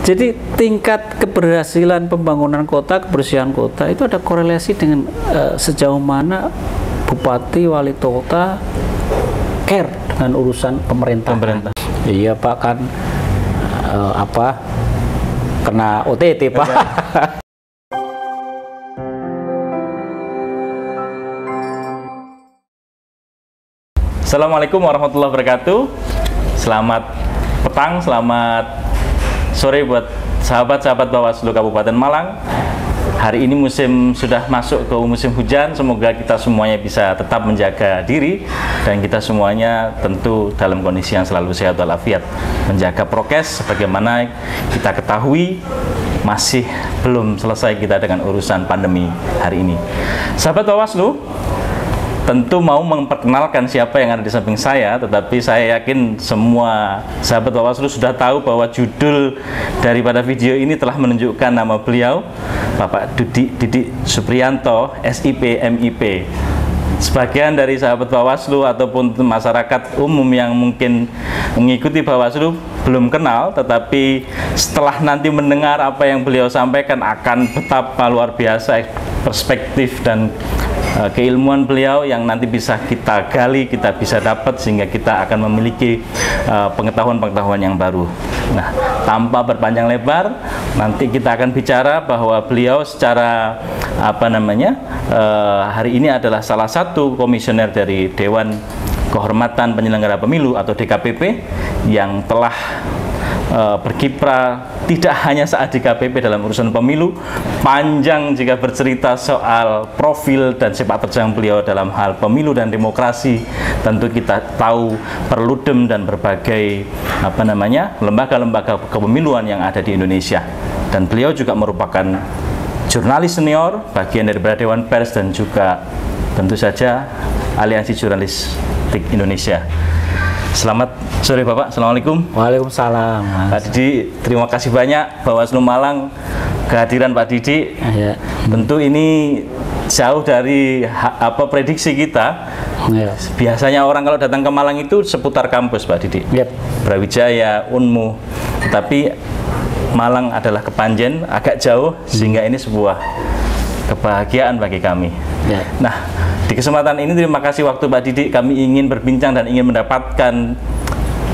Jadi tingkat keberhasilan pembangunan kota, kebersihan kota itu ada korelasi dengan sejauh mana bupati, wali kota care dengan urusan pemerintahan. Iya Pak, kan kena OTT Pak. Assalamualaikum warahmatullahi wabarakatuh. Selamat petang, selamat sore buat sahabat-sahabat Bawaslu Kabupaten Malang. Hari ini sudah masuk ke musim hujan. Semoga kita semuanya bisa tetap menjaga diri dan kita semuanya tentu dalam kondisi yang selalu sehat walafiat. Menjaga prokes sebagaimana kita ketahui masih belum selesai kita dengan urusan pandemi hari ini. Sahabat Bawaslu, tentu mau memperkenalkan siapa yang ada di samping saya, tetapi saya yakin semua sahabat Bawaslu sudah tahu bahwa judul daripada video ini telah menunjukkan nama beliau, Bapak Didik Supriyanto, SIP, MIP. Sebagian dari sahabat Bawaslu ataupun masyarakat umum yang mungkin mengikuti Bawaslu belum kenal, tetapi setelah nanti mendengar apa yang beliau sampaikan akan betapa luar biasa perspektif dan keilmuan beliau yang nanti bisa kita gali, kita bisa dapat sehingga kita akan memiliki pengetahuan-pengetahuan yang baru. Nah, tanpa berpanjang lebar, nanti kita akan bicara bahwa beliau secara hari ini adalah salah satu komisioner dari Dewan Kehormatan Penyelenggara Pemilu atau DKPP yang telah berkiprah tidak hanya saat di KPP dalam urusan pemilu, panjang jika bercerita soal profil dan sepak terjang beliau dalam hal pemilu dan demokrasi. Tentu kita tahu Perludem dan berbagai lembaga-lembaga kepemiluan yang ada di Indonesia. Dan beliau juga merupakan jurnalis senior, bagian dari Dewan Pers dan juga tentu saja Aliansi Jurnalistik Indonesia. Selamat sore Bapak, Assalamualaikum. Waalaikumsalam. Pak Didi, terima kasih banyak Bawaslu Malang kehadiran Pak Didi. Ya. Tentu ini jauh dari prediksi kita. Ya. Biasanya orang kalau datang ke Malang itu seputar kampus Pak Didi. Yep. Brawijaya, Unmu. Tapi Malang adalah Kepanjen, agak jauh, sehingga ini sebuah kebahagiaan bagi kami. Ya. Nah, di kesempatan ini terima kasih waktu Pak Didi, kami ingin berbincang dan ingin mendapatkan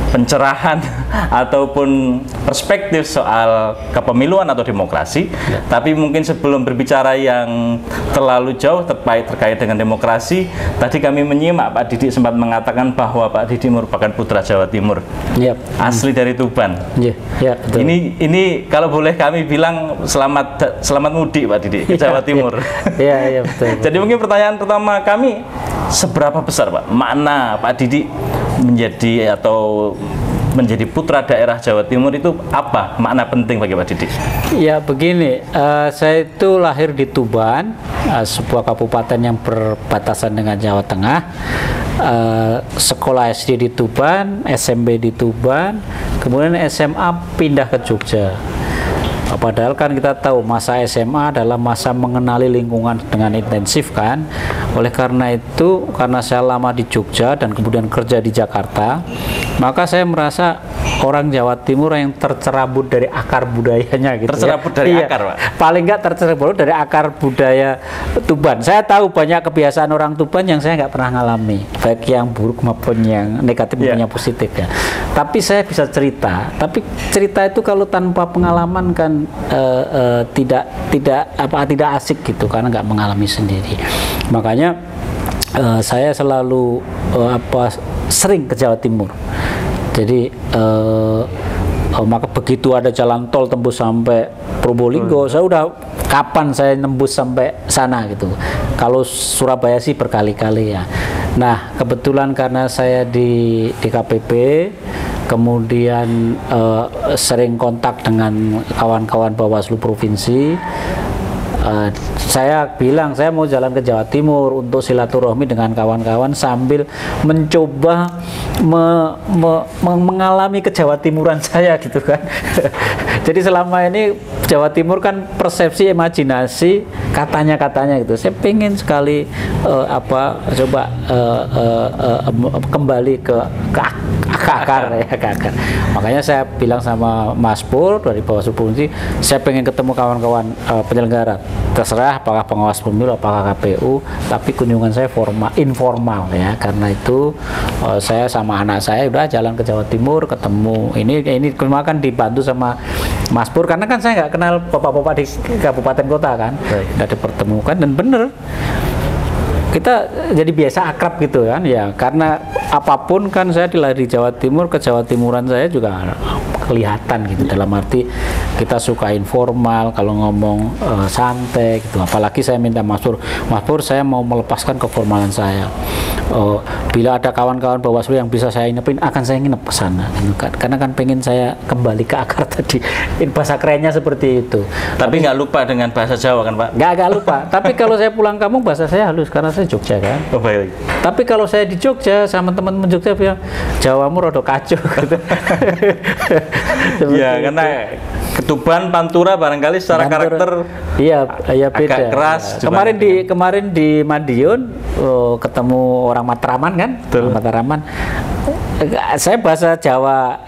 pencerahan ataupun perspektif soal kepemiluan atau demokrasi. Ya. Tapi mungkin sebelum berbicara yang terlalu jauh terkait dengan demokrasi, tadi kami menyimak Pak Didi sempat mengatakan bahwa Pak Didi merupakan putra Jawa Timur. Yep. Asli dari Tuban. Ya, betul. Ini kalau boleh kami bilang selamat mudik Pak Didi ke Jawa Timur. Iya, betul. Jadi mungkin pertanyaan pertama kami, seberapa besar Pak makna Pak Didi menjadi putra daerah Jawa Timur itu, apa makna penting bagi Pak Didi? Ya begini, saya itu lahir di Tuban, sebuah kabupaten yang berbatasan dengan Jawa Tengah. Sekolah SD di Tuban, SMP di Tuban, kemudian SMA pindah ke Jogja. Padahal kan kita tahu masa SMA adalah masa mengenali lingkungan dengan intensif kan. Oleh karena itu, karena saya lama di Jogja dan kemudian kerja di Jakarta, maka saya merasa orang Jawa Timur yang tercerabut dari akar budayanya gitu. Tercerabut dari akar, Pak? Paling nggak tercerabut dari akar budaya Tuban. Saya tahu banyak kebiasaan orang Tuban yang saya nggak pernah ngalami, baik yang buruk maupun yang negatif maupun yang positif ya. Tapi saya bisa cerita. Tapi cerita itu kalau tanpa pengalaman kan tidak asik gitu, karena nggak mengalami sendiri. Makanya saya selalu sering ke Jawa Timur. Jadi maka begitu ada jalan tol tembus sampai Probolinggo, saya udah kapan saya nembus sampai sana gitu. Kalau Surabaya sih berkali-kali ya. Nah, kebetulan karena saya di DKPP, kemudian sering kontak dengan kawan-kawan Bawaslu Provinsi, saya bilang saya mau jalan ke Jawa Timur untuk silaturahmi dengan kawan-kawan sambil mencoba mengalami ke Jawa Timuran saya gitu kan. Jadi selama ini Jawa Timur kan persepsi, imajinasi, katanya gitu. Saya pengen sekali kembali ke ke akar ya, ke akar. Makanya saya bilang sama Mas Pur dari Bawaslu Provinsi, saya pengen ketemu kawan-kawan penyelenggara. Terserah apakah pengawas pemilu, apakah KPU, tapi kunjungan saya informal ya. Karena itu saya sama anak saya udah jalan ke Jawa Timur, ketemu ini cuma kan dibantu sama Mas Pur, karena kan saya nggak kenal bapak-bapak di kabupaten kota kan, udah dipertemukan dan bener kita jadi biasa akrab gitu kan ya, karena apapun kan saya dilahir di Jawa Timur, ke Jawa Timuran saya juga kelihatan gitu, dalam arti kita suka informal, kalau ngomong santai gitu. Apalagi saya minta Mas Pur saya mau melepaskan keformalan saya, bila ada kawan-kawan Bawaslu yang bisa saya nginepin, akan saya nginep ke sana gitu kan. Karena kan pengen saya kembali ke akar tadi, bahasa kerennya seperti itu. Tapi nggak lupa dengan bahasa Jawa kan Pak? Nggak lupa. Tapi kalau saya pulang kampung bahasa saya halus karena saya Jogja kan. Oh, baik. Tapi kalau saya di Jogja sama teman-teman Jogja bilang Jawamu rada kacau gitu. Ya karena Ketuban, Pantura barangkali secara karakter iya beda. Agak keras. Ya. Kemarin di Madiun ketemu orang Matraman kan? Orang Matraman. Saya bahasa Jawa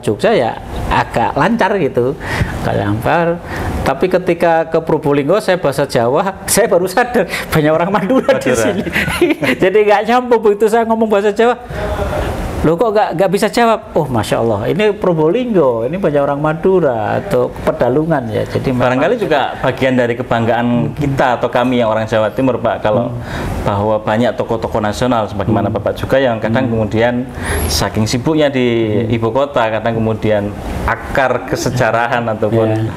Jogja ya agak lancar gitu, agak lancar. Tapi ketika ke Probolinggo saya bahasa Jawa, saya baru sadar banyak orang Madura di sini. Jadi nggak nyambung begitu saya ngomong bahasa Jawa. Loh kok nggak bisa jawab? Oh Masya Allah, ini Probolinggo, ini banyak orang Madura atau Pedalungan ya. Jadi barangkali juga bagian dari kebanggaan kita atau kami yang orang Jawa Timur Pak, kalau bahwa banyak tokoh-tokoh nasional sebagaimana Bapak juga yang kadang kemudian saking sibuknya di ibu kota, kadang kemudian akar kesejarahan ataupun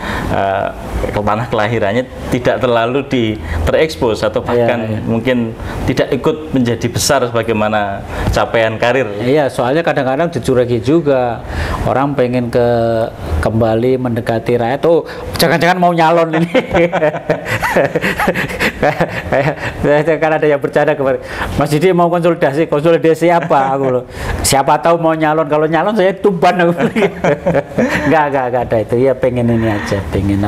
tanah kelahirannya tidak terlalu terekspos atau bahkan mungkin tidak ikut menjadi besar sebagaimana capaian karir. Iya, soalnya kadang-kadang dicurigi juga orang pengen kembali mendekati rakyat. Oh, jangan-jangan mau nyalon ini. Kan ada yang bercanda kemarin, Mas Didi mau konsolidasi apa? Aku loh, siapa tahu mau nyalon, kalau nyalon saya tuban. Nggak ada itu ya, pengen ini aja, pengen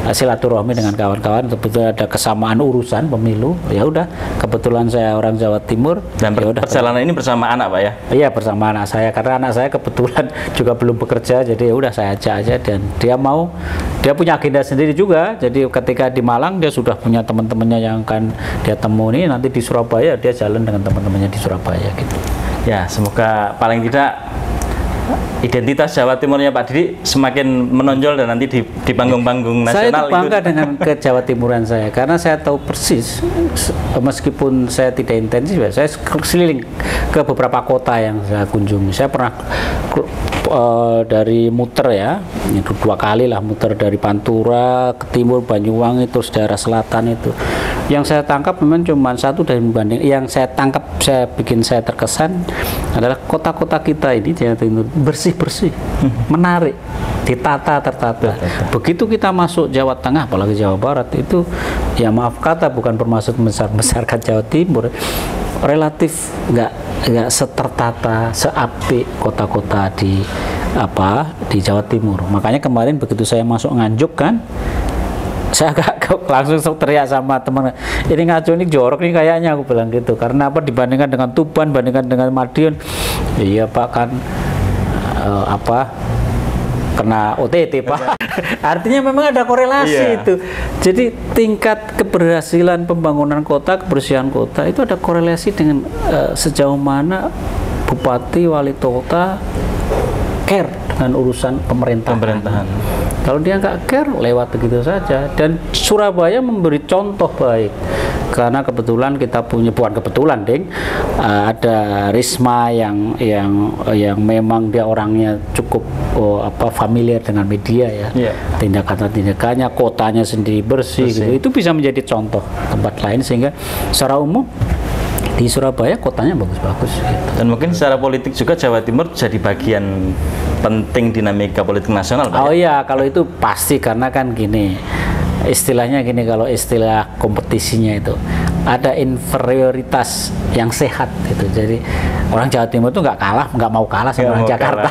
silaturahmi dengan kawan-kawan. Kebetulan ada kesamaan urusan pemilu, ya udah, kebetulan saya orang Jawa Timur dan perjalanan ini bersama anak Pak ya? Iya, bersama anak saya, karena anak saya kebetulan juga belum bekerja, jadi ya udah saya ajak aja, dan dia punya agenda sendiri juga. Jadi ketika di Malang dia sudah punya teman-temannya yang akan dia temui, nanti di Surabaya dia jalan dengan teman-temannya di Surabaya gitu. Ya, semoga paling tidak identitas Jawa Timurnya Pak Didi semakin menonjol dan nanti di panggung-panggung nasional. Saya bangga dengan ke Jawa Timuran saya, karena saya tahu persis, meskipun saya tidak intensif, saya keliling ke beberapa kota yang saya kunjungi. Saya pernah dari muter ya, itu 2 kali lah muter, dari Pantura ke timur Banyuwangi terus daerah selatan itu. Yang saya tangkap memang cuma satu dari membanding. Yang saya tangkap, bikin saya terkesan adalah kota-kota kita ini Jawa Timur bersih-bersih, menarik, ditata, tertata. Begitu kita masuk Jawa Tengah, apalagi Jawa Barat itu, ya maaf kata, bukan bermaksud besar-besarkan Jawa Timur, relatif nggak setertata, seapik kota-kota di Jawa Timur. Makanya kemarin begitu saya masuk Nganjuk kan, saya langsung teriak sama teman, ini Ngaco ini jorok nih kayaknya, aku bilang gitu. Karena dibandingkan dengan Tuban, bandingkan dengan Madiun, iya Pak kan kena OTT Pak. Artinya memang ada korelasi itu. Jadi tingkat keberhasilan pembangunan kota, kebersihan kota itu ada korelasi dengan sejauh mana bupati, wali kota care dengan urusan pemerintahan. Kalau dia nggak care, lewat begitu saja. Dan Surabaya memberi contoh baik, karena kebetulan kita punya, bukan kebetulan ding, ada Risma yang memang dia orangnya cukup familiar dengan media ya. Tindakannya, kotanya sendiri bersih. Gitu. Itu bisa menjadi contoh tempat lain, sehingga secara umum di Surabaya kotanya bagus-bagus gitu. Dan mungkin secara politik juga Jawa Timur jadi bagian penting dinamika politik nasional Pak. Oh iya, kalau itu pasti, karena kan gini, istilahnya gini, kalau istilah kompetisinya itu, ada inferioritas yang sehat gitu. Jadi orang Jawa Timur itu nggak mau kalah sama orang Jakarta.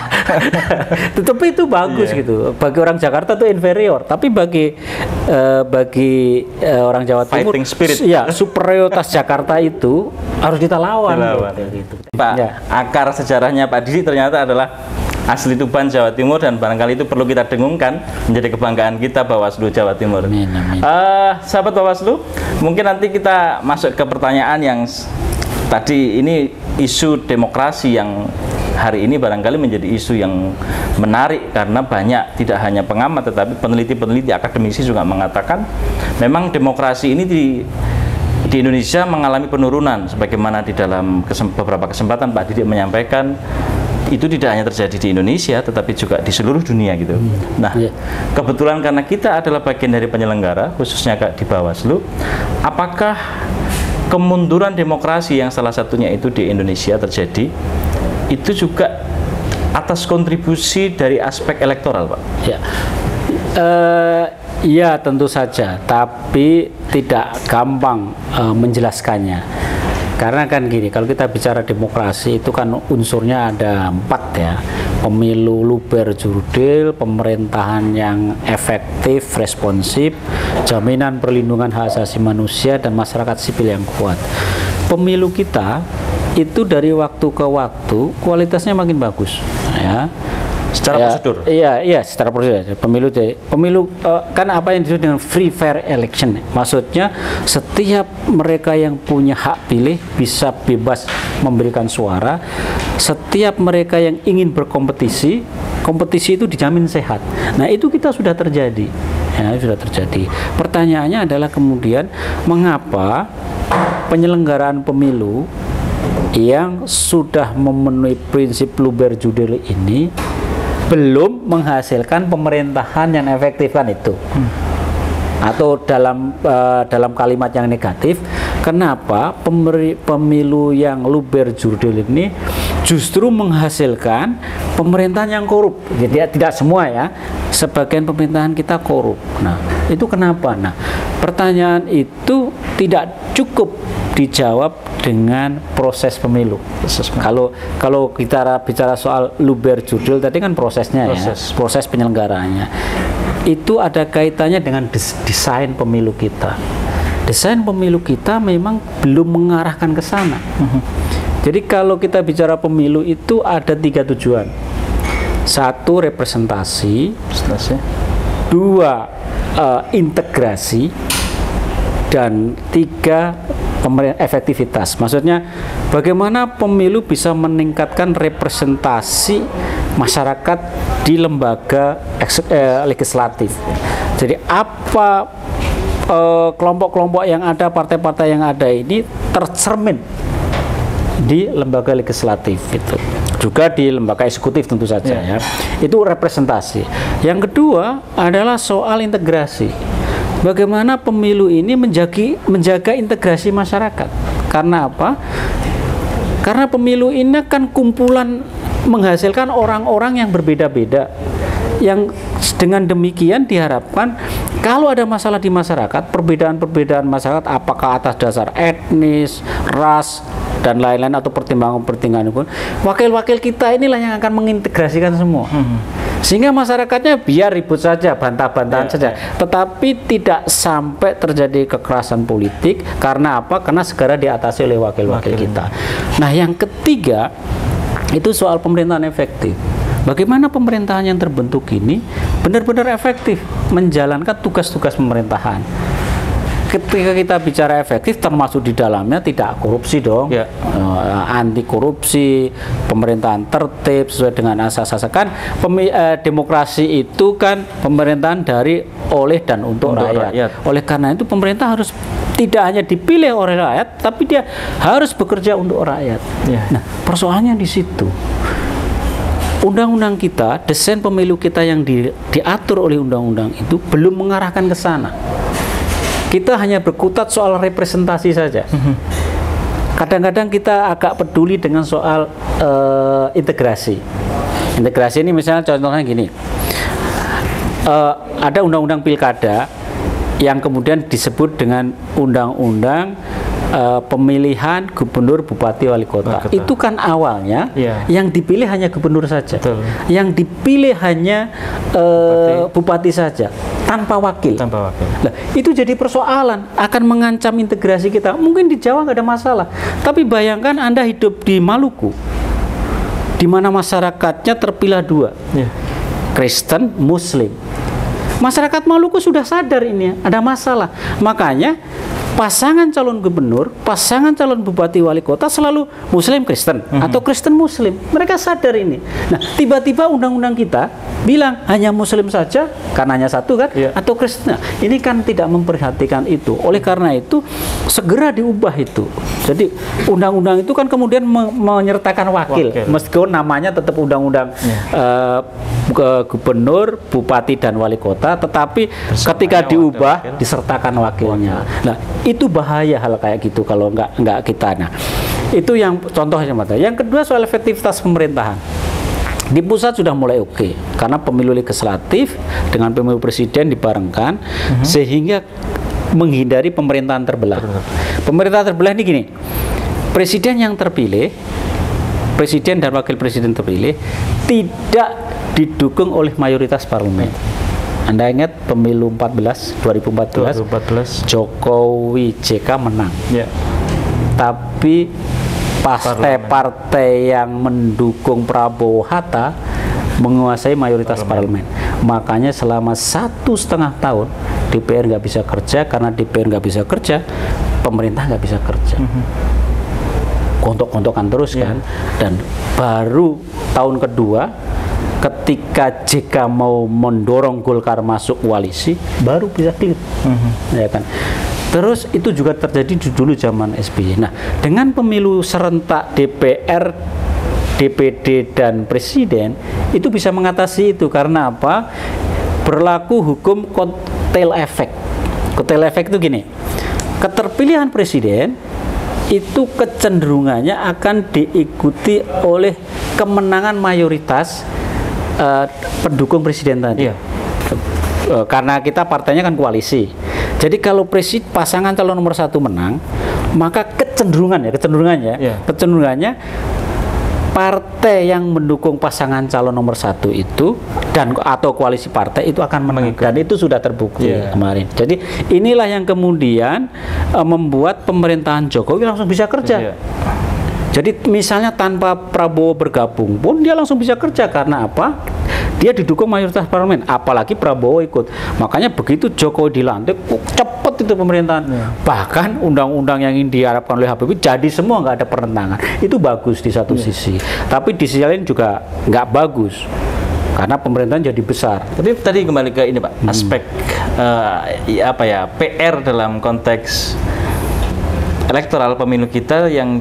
Tetapi itu bagus gitu. Bagi orang Jakarta itu inferior, tapi bagi orang Jawa Timur, ya superioritas Jakarta itu harus kita lawan. Gitu. Pak, akar sejarahnya Pak Didi ternyata adalah asli Tuban, Jawa Timur, dan barangkali itu perlu kita dengungkan menjadi kebanggaan kita Bawaslu Jawa Timur. Amin, amin. Sahabat Bawaslu, mungkin nanti kita masuk ke pertanyaan yang tadi ini isu demokrasi yang hari ini barangkali menjadi isu yang menarik karena banyak tidak hanya pengamat tetapi peneliti-peneliti akademisi juga mengatakan memang demokrasi ini di Indonesia mengalami penurunan sebagaimana di dalam beberapa kesempatan Pak Didi menyampaikan. Itu tidak hanya terjadi di Indonesia tetapi juga di seluruh dunia gitu. Nah, kebetulan karena kita adalah bagian dari penyelenggara khususnya di Bawaslu, apakah kemunduran demokrasi yang salah satunya itu di Indonesia terjadi itu juga atas kontribusi dari aspek elektoral, Pak? Ya. Ya tentu saja, tapi tidak gampang menjelaskannya. Karena kan gini, kalau kita bicara demokrasi itu kan unsurnya ada 4 ya. Pemilu luber jurdil, pemerintahan yang efektif, responsif, jaminan perlindungan hak asasi manusia, dan masyarakat sipil yang kuat. Pemilu kita itu dari waktu ke waktu kualitasnya makin bagus ya. Secara prosedur? Iya, secara prosedur. Pemilu kan apa yang disebut dengan free fair election. Maksudnya setiap mereka yang punya hak pilih bisa bebas memberikan suara. Setiap mereka yang ingin berkompetisi, kompetisi itu dijamin sehat. Nah, itu kita sudah terjadi. Ya, sudah terjadi. Pertanyaannya adalah kemudian mengapa penyelenggaraan pemilu yang sudah memenuhi prinsip luber jurdil ini belum menghasilkan pemerintahan yang efektif, kan itu. Atau dalam kalimat yang negatif, kenapa pemilu yang luber jurdil ini justru menghasilkan pemerintahan yang korup? Jadi tidak semua ya, sebagian pemerintahan kita korup. Nah, itu kenapa? Nah, pertanyaan itu tidak cukup dijawab dengan proses pemilu. Kalau kita bicara soal luber jurdil tadi kan prosesnya ya, proses penyelenggaraannya. Itu ada kaitannya dengan desain pemilu kita. Desain pemilu kita memang belum mengarahkan ke sana. Jadi kalau kita bicara pemilu itu ada 3 tujuan. 1, representasi. 2, integrasi. Dan 3, efektivitas. Maksudnya bagaimana pemilu bisa meningkatkan representasi masyarakat di lembaga legislatif. Jadi apa kelompok-kelompok yang ada, partai-partai yang ada ini tercermin di lembaga legislatif itu. Juga di lembaga eksekutif tentu saja ya. Itu representasi. Yang kedua adalah soal integrasi. Bagaimana pemilu ini menjaga integrasi masyarakat. Karena apa? Karena pemilu ini kan kumpulan menghasilkan orang-orang yang berbeda-beda. Yang dengan demikian diharapkan kalau ada masalah di masyarakat, perbedaan-perbedaan masyarakat apakah atas dasar etnis, ras, dan lain-lain atau pertimbangan-pertimbangan pun, wakil-wakil kita inilah yang akan mengintegrasikan semua. Sehingga masyarakatnya biar ribut saja, bantah-bantahan saja, tetapi tidak sampai terjadi kekerasan politik. Karena apa? Karena segera diatasi oleh wakil-wakil kita. Nah, yang ketiga itu soal pemerintahan efektif. Bagaimana pemerintahan yang terbentuk ini benar-benar efektif menjalankan tugas-tugas pemerintahan. Ketika kita bicara efektif, termasuk di dalamnya tidak korupsi dong, anti korupsi, pemerintahan tertib sesuai dengan asas-asas. Kan demokrasi itu kan pemerintahan dari, oleh, dan untuk rakyat. Oleh karena itu pemerintah harus tidak hanya dipilih oleh rakyat, tapi dia harus bekerja untuk rakyat. Nah, persoalannya di situ. Undang-undang kita, desain pemilu kita yang diatur oleh undang-undang itu belum mengarahkan ke sana. Kita hanya berkutat soal representasi saja. Kadang-kadang kita agak peduli dengan soal integrasi. Integrasi ini misalnya contohnya gini, ada undang-undang pilkada yang kemudian disebut dengan undang-undang pemilihan gubernur, bupati, wali kota. Itu kan awalnya yang dipilih hanya gubernur saja, yang dipilih hanya bupati saja, tanpa wakil. Nah, itu jadi persoalan, akan mengancam integrasi kita. Mungkin di Jawa nggak ada masalah, tapi bayangkan Anda hidup di Maluku, di mana masyarakatnya terpilah dua, Kristen, Muslim. Masyarakat Maluku sudah sadar ini ada masalah, makanya pasangan calon gubernur, pasangan calon bupati, wali kota selalu Muslim Kristen atau Kristen Muslim. Mereka sadar ini. Nah, tiba-tiba undang-undang kita bilang hanya Muslim saja, karena hanya satu kan, atau Kristen. Nah, ini kan tidak memperhatikan itu. Oleh karena itu segera diubah itu. Jadi undang-undang itu kan kemudian menyertakan wakil, meskipun namanya tetap undang-undang gubernur, bupati dan wali kota, tetapi ketika diubah disertakan wakilnya. Nah, itu bahaya hal kayak gitu kalau nggak kita. Nah, itu yang contohnya. Yang kedua soal efektivitas pemerintahan. Di pusat sudah mulai oke, karena pemilu legislatif dengan pemilu presiden dibarengkan, sehingga menghindari pemerintahan terbelah. Pemerintahan terbelah ini gini, presiden yang terpilih, presiden dan wakil presiden terpilih tidak didukung oleh mayoritas parlemen. Anda ingat pemilu 2014, Jokowi JK menang. Tapi partai-partai yang mendukung Prabowo Hatta menguasai mayoritas parlemen. Makanya selama 1,5 tahun DPR nggak bisa kerja, karena DPR nggak bisa kerja, pemerintah nggak bisa kerja. Gontok-gontokan terus kan. Dan baru tahun kedua, ketika JK mau mendorong Golkar masuk koalisi, baru bisa clear, ya kan. Terus itu juga terjadi dulu zaman SBY. Nah, dengan pemilu serentak DPR, DPD dan presiden itu bisa mengatasi itu. Karena apa? Berlaku hukum kotel efek. Kotel efek itu gini, keterpilihan presiden itu kecenderungannya akan diikuti oleh kemenangan mayoritas pendukung presiden tadi. Karena kita partainya kan koalisi. Jadi kalau pasangan calon nomor 1 menang, maka kecenderungannya partai yang mendukung pasangan calon nomor 1 itu atau koalisi partai itu akan menang. Dan itu sudah terbukti kemarin. Jadi inilah yang kemudian membuat pemerintahan Jokowi langsung bisa kerja. Jadi misalnya tanpa Prabowo bergabung pun dia langsung bisa kerja. Karena apa? Dia didukung mayoritas parlemen, apalagi Prabowo ikut. Makanya begitu Jokowi dilantik, cepet itu pemerintahan. Bahkan undang-undang yang ingin diharapkan oleh Habibie jadi semua, nggak ada pertentangan. Itu bagus di satu sisi, tapi di sisi lain juga nggak bagus, karena pemerintahan jadi besar. Tapi tadi kembali ke ini Pak, aspek PR dalam konteks elektoral pemilu kita yang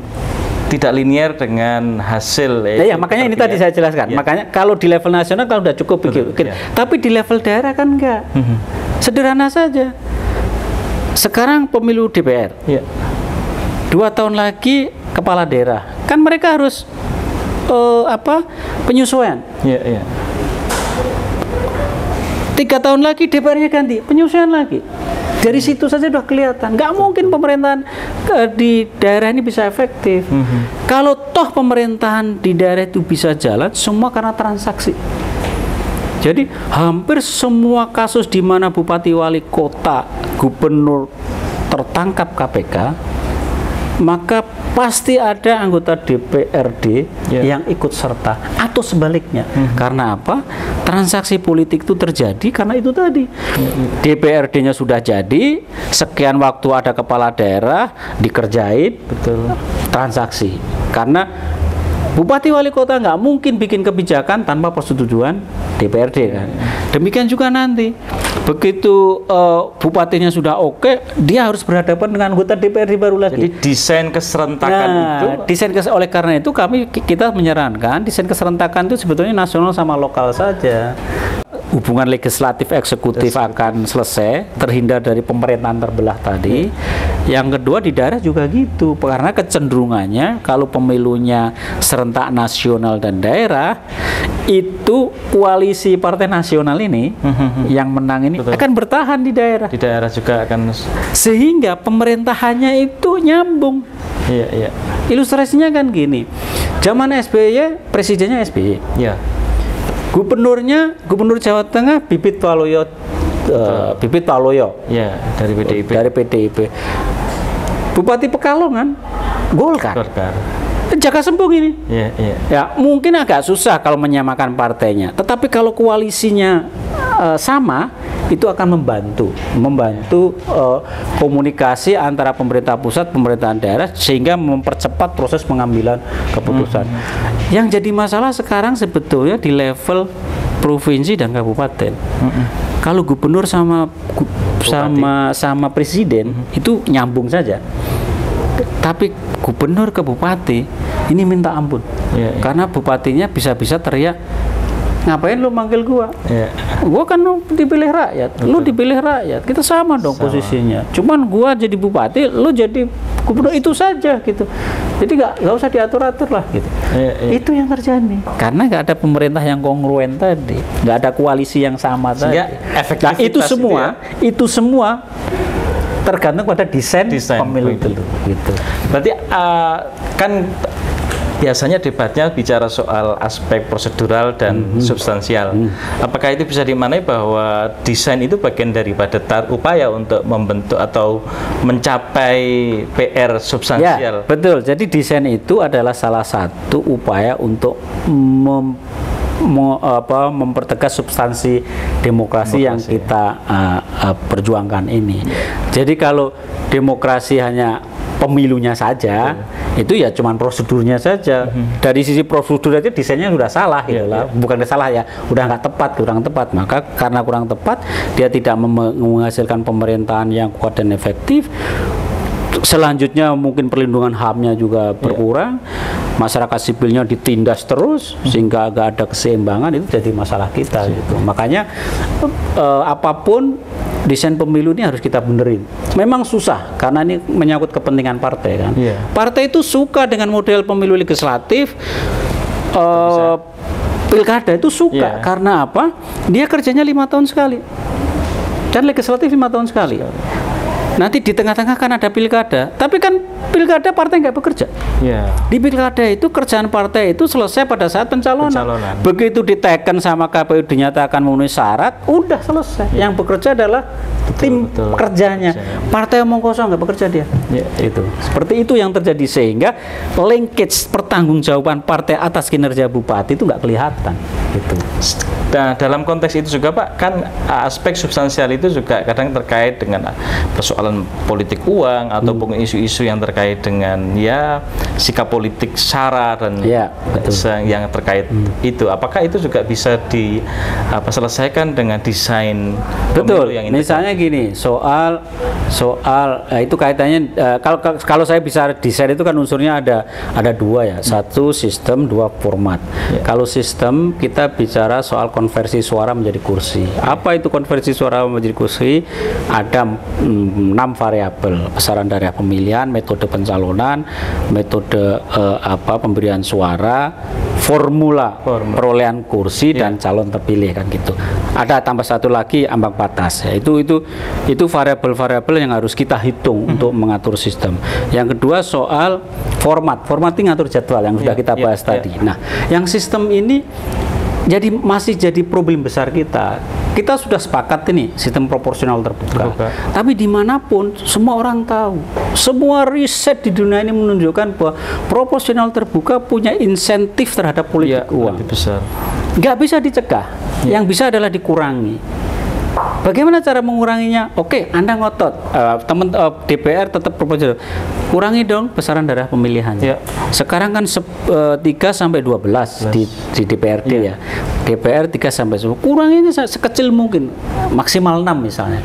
tidak linear dengan hasil. Makanya ini tadi saya jelaskan. Makanya kalau di level nasional kalau sudah cukup begitu. Tapi di level daerah kan enggak. Sederhana saja. Sekarang pemilu DPR. 2 tahun lagi kepala daerah. Kan mereka harus penyesuaian. 3 tahun lagi DPR-nya ganti, penyesuaian lagi. Dari situ saja sudah kelihatan, nggak mungkin pemerintahan di daerah ini bisa efektif. Kalau toh pemerintahan di daerah itu bisa jalan, semua karena transaksi. Jadi hampir semua kasus di mana bupati, wali kota, gubernur tertangkap KPK, maka pasti ada anggota DPRD yang ikut serta atau sebaliknya. Karena apa? Transaksi politik itu terjadi karena itu tadi. DPRD-nya sudah jadi, sekian waktu ada kepala daerah dikerjain, transaksi. Karena bupati wali kota nggak mungkin bikin kebijakan tanpa persetujuan DPRD kan. Demikian juga nanti begitu bupatinya sudah oke, dia harus berhadapan dengan anggota DPRD baru lagi. Jadi desain keserentakan oleh karena itu kita menyarankan desain keserentakan itu sebetulnya nasional sama lokal saja. Hubungan legislatif eksekutif akan selesai, terhindar dari pemerintahan terbelah tadi. Yang kedua di daerah juga gitu, karena kecenderungannya kalau pemilunya serentak nasional dan daerah, itu koalisi partai nasional ini yang menang ini Betul. akan bertahan di daerah. Di daerah juga akan. Sehingga pemerintahannya itu nyambung. Iya, iya. Ilustrasinya kan gini, zaman SBY, presidennya SBY, Iya. gubernur Jawa Tengah Bibit Waluyo, Bibit Waluyo Iya, dari PDIP. dari PDIP. Bupati Pekalongan Golkar. Golkar. Jaka Sembung ini. Iya, iya. Ya, mungkin agak susah kalau menyamakan partainya, tetapi kalau koalisinya sama, itu akan membantu komunikasi antara pemerintah pusat, pemerintahan daerah, sehingga mempercepat proses pengambilan keputusan. Yang jadi masalah sekarang sebetulnya di level provinsi dan kabupaten. Kalau gubernur sama presiden itu nyambung saja. Tapi gubernur ke bupati ini minta ampun. Iya, iya. Karena bupatinya bisa-bisa teriak, ngapain lu manggil gua? Iya. Gua kan lu dipilih rakyat, lu dipilih rakyat. Kita sama dong posisinya. Cuman gua jadi bupati, lu jadi gubernur, itu saja gitu. Jadi nggak usah diatur-atur lah gitu. Iya, iya. Itu yang terjadi. Karena nggak ada pemerintah yang kongruen tadi, nggak ada koalisi yang sama tadi. Sehingga Nah, efektivitas itu semua tergantung pada desain pemilu itu. Gitu. Berarti kan biasanya debatnya bicara soal aspek prosedural dan substansial. Apakah itu bisa dimaknai bahwa desain itu bagian daripada upaya untuk membentuk atau mencapai PR substansial? Ya, betul. Jadi desain itu adalah salah satu upaya untuk mempertegas substansi demokrasi yang kita perjuangkan ini. Jadi kalau demokrasi hanya pemilunya saja, itu ya cuman prosedurnya saja. Dari sisi prosedur aja desainnya sudah salah, gitu lah. Bukan salah ya, udah nggak tepat, kurang tepat. Maka karena kurang tepat, dia tidak menghasilkan pemerintahan yang kuat dan efektif. Selanjutnya mungkin perlindungan HAM-nya juga berkurang, masyarakat sipilnya ditindas terus sehingga agak ada keseimbangan, itu jadi masalah kita gitu. Makanya apapun desain pemilu ini harus kita benerin. Memang susah karena ini menyangkut kepentingan partai kan. Partai itu suka dengan model pemilu legislatif. Pilkada itu suka karena apa? Dia kerjanya 5 tahun sekali dan legislatif 5 tahun sekali. Nanti di tengah-tengah kan ada pilkada, tapi kan pilkada partai nggak bekerja. Di pilkada itu kerjaan partai itu selesai pada saat pencalonan. Begitu diteken sama KPU dinyatakan memenuhi syarat, udah selesai. Yang bekerja adalah tim kerjanya. Partai omong kosong nggak bekerja dia. Itu seperti itu yang terjadi, sehingga linkage pertanggungjawaban partai atas kinerja bupati itu nggak kelihatan. Gitu. Nah, dalam konteks itu juga Pak, kan aspek substansial itu juga kadang terkait dengan persoalan politik uang ataupun isu-isu yang terkait dengan sikap politik SARA dan yang terkait itu. Apakah itu juga bisa diselesaikan dengan desain betul yang misalnya gini, soal itu kaitannya kalau saya bisa desain itu kan unsurnya ada dua ya, satu sistem, dua format. Kalau sistem kita bicara soal konversi suara menjadi kursi. Apa itu konversi suara menjadi kursi? Ada 6 variabel: besaran daerah pemilihan, metode pencalonan, metode pemberian suara, formula perolehan kursi dan calon terpilih, kan gitu. Ada tambah satu lagi ambang batas. Itu variabel-variabel yang harus kita hitung untuk mengatur sistem. Yang kedua soal formatting ngatur jadwal yang sudah kita bahas tadi. Nah, yang sistem ini masih jadi problem besar kita. Kita sudah sepakat ini sistem proporsional terbuka. Tapi dimanapun semua orang tahu, semua riset di dunia ini menunjukkan bahwa proporsional terbuka punya insentif terhadap politik uang. Lebih besar. Nggak bisa dicegah. Yang bisa adalah dikurangi. Bagaimana cara menguranginya? Oke, Anda ngotot, DPR tetap proporsional. Kurangi dong besaran daerah pemilihannya. Sekarang kan 3 sampai 12 di DPRD ya. DPR 3 sampai 10. Kurangi ini sekecil mungkin, maksimal 6 misalnya.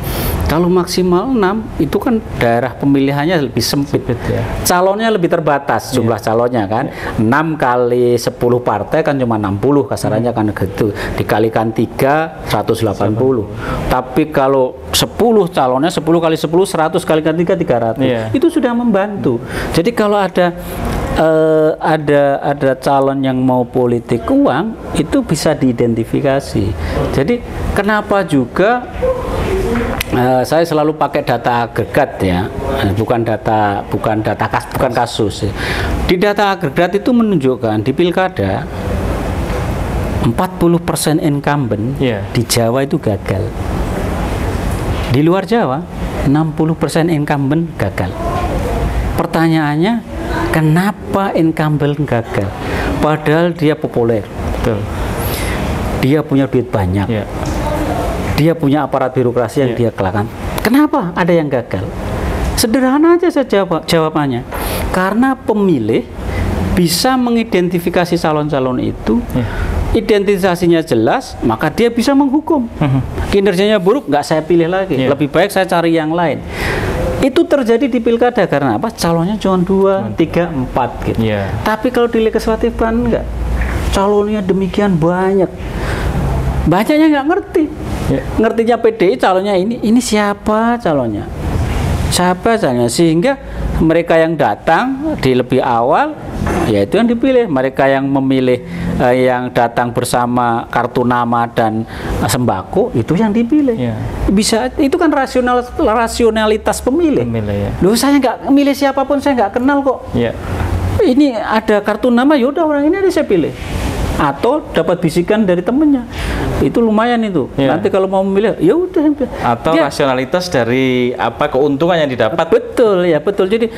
Kalau maksimal 6 itu kan daerah pemilihannya lebih sempit, ya. Calonnya lebih terbatas jumlah calonnya kan. 6 kali 10 partai kan cuma 60 kasarannya kan gitu. Dikalikan 3 180. Tapi kalau 10 calonnya 10 kali 10 100 kalikan 3 300. Itu sudah membantu. Jadi kalau ada calon yang mau politik uang itu bisa diidentifikasi. Jadi kenapa juga saya selalu pakai data agregat ya, bukan kasus. Di data agregat itu menunjukkan di pilkada 40% incumbent di Jawa itu gagal. Di luar Jawa 60% incumbent gagal. Pertanyaannya, kenapa incumbent gagal? Padahal dia populer. Betul. Dia punya duit banyak. Dia punya aparat birokrasi yang dia kelakkan. Kenapa ada yang gagal? Sederhana aja saya jawabannya. Karena pemilih bisa mengidentifikasi calon-calon itu, identifikasinya jelas, maka dia bisa menghukum. Kinerjanya buruk, nggak saya pilih lagi. Lebih baik saya cari yang lain. Itu terjadi di pilkada karena apa? Calonnya cuma 2, 3, 4 gitu. Tapi kalau di legislatif kan enggak. Calonnya demikian banyak. Banyaknya nggak ngerti. Ngertinya PDI calonnya ini siapa calonnya? Siapa calonnya? Sehingga mereka yang datang di lebih awal ya itu yang dipilih. Mereka yang memilih yang datang bersama kartu nama dan sembako itu yang dipilih. Bisa itu kan rasionalitas pemilih. Loh, saya nggak milih siapapun, saya nggak kenal kok. Ini ada kartu nama, yaudah orang ini saya pilih. Atau dapat bisikan dari temennya, itu lumayan itu. Nanti kalau mau memilih, ya udah. Atau rasionalitas dari apa keuntungan yang didapat. Betul ya, betul. Jadi,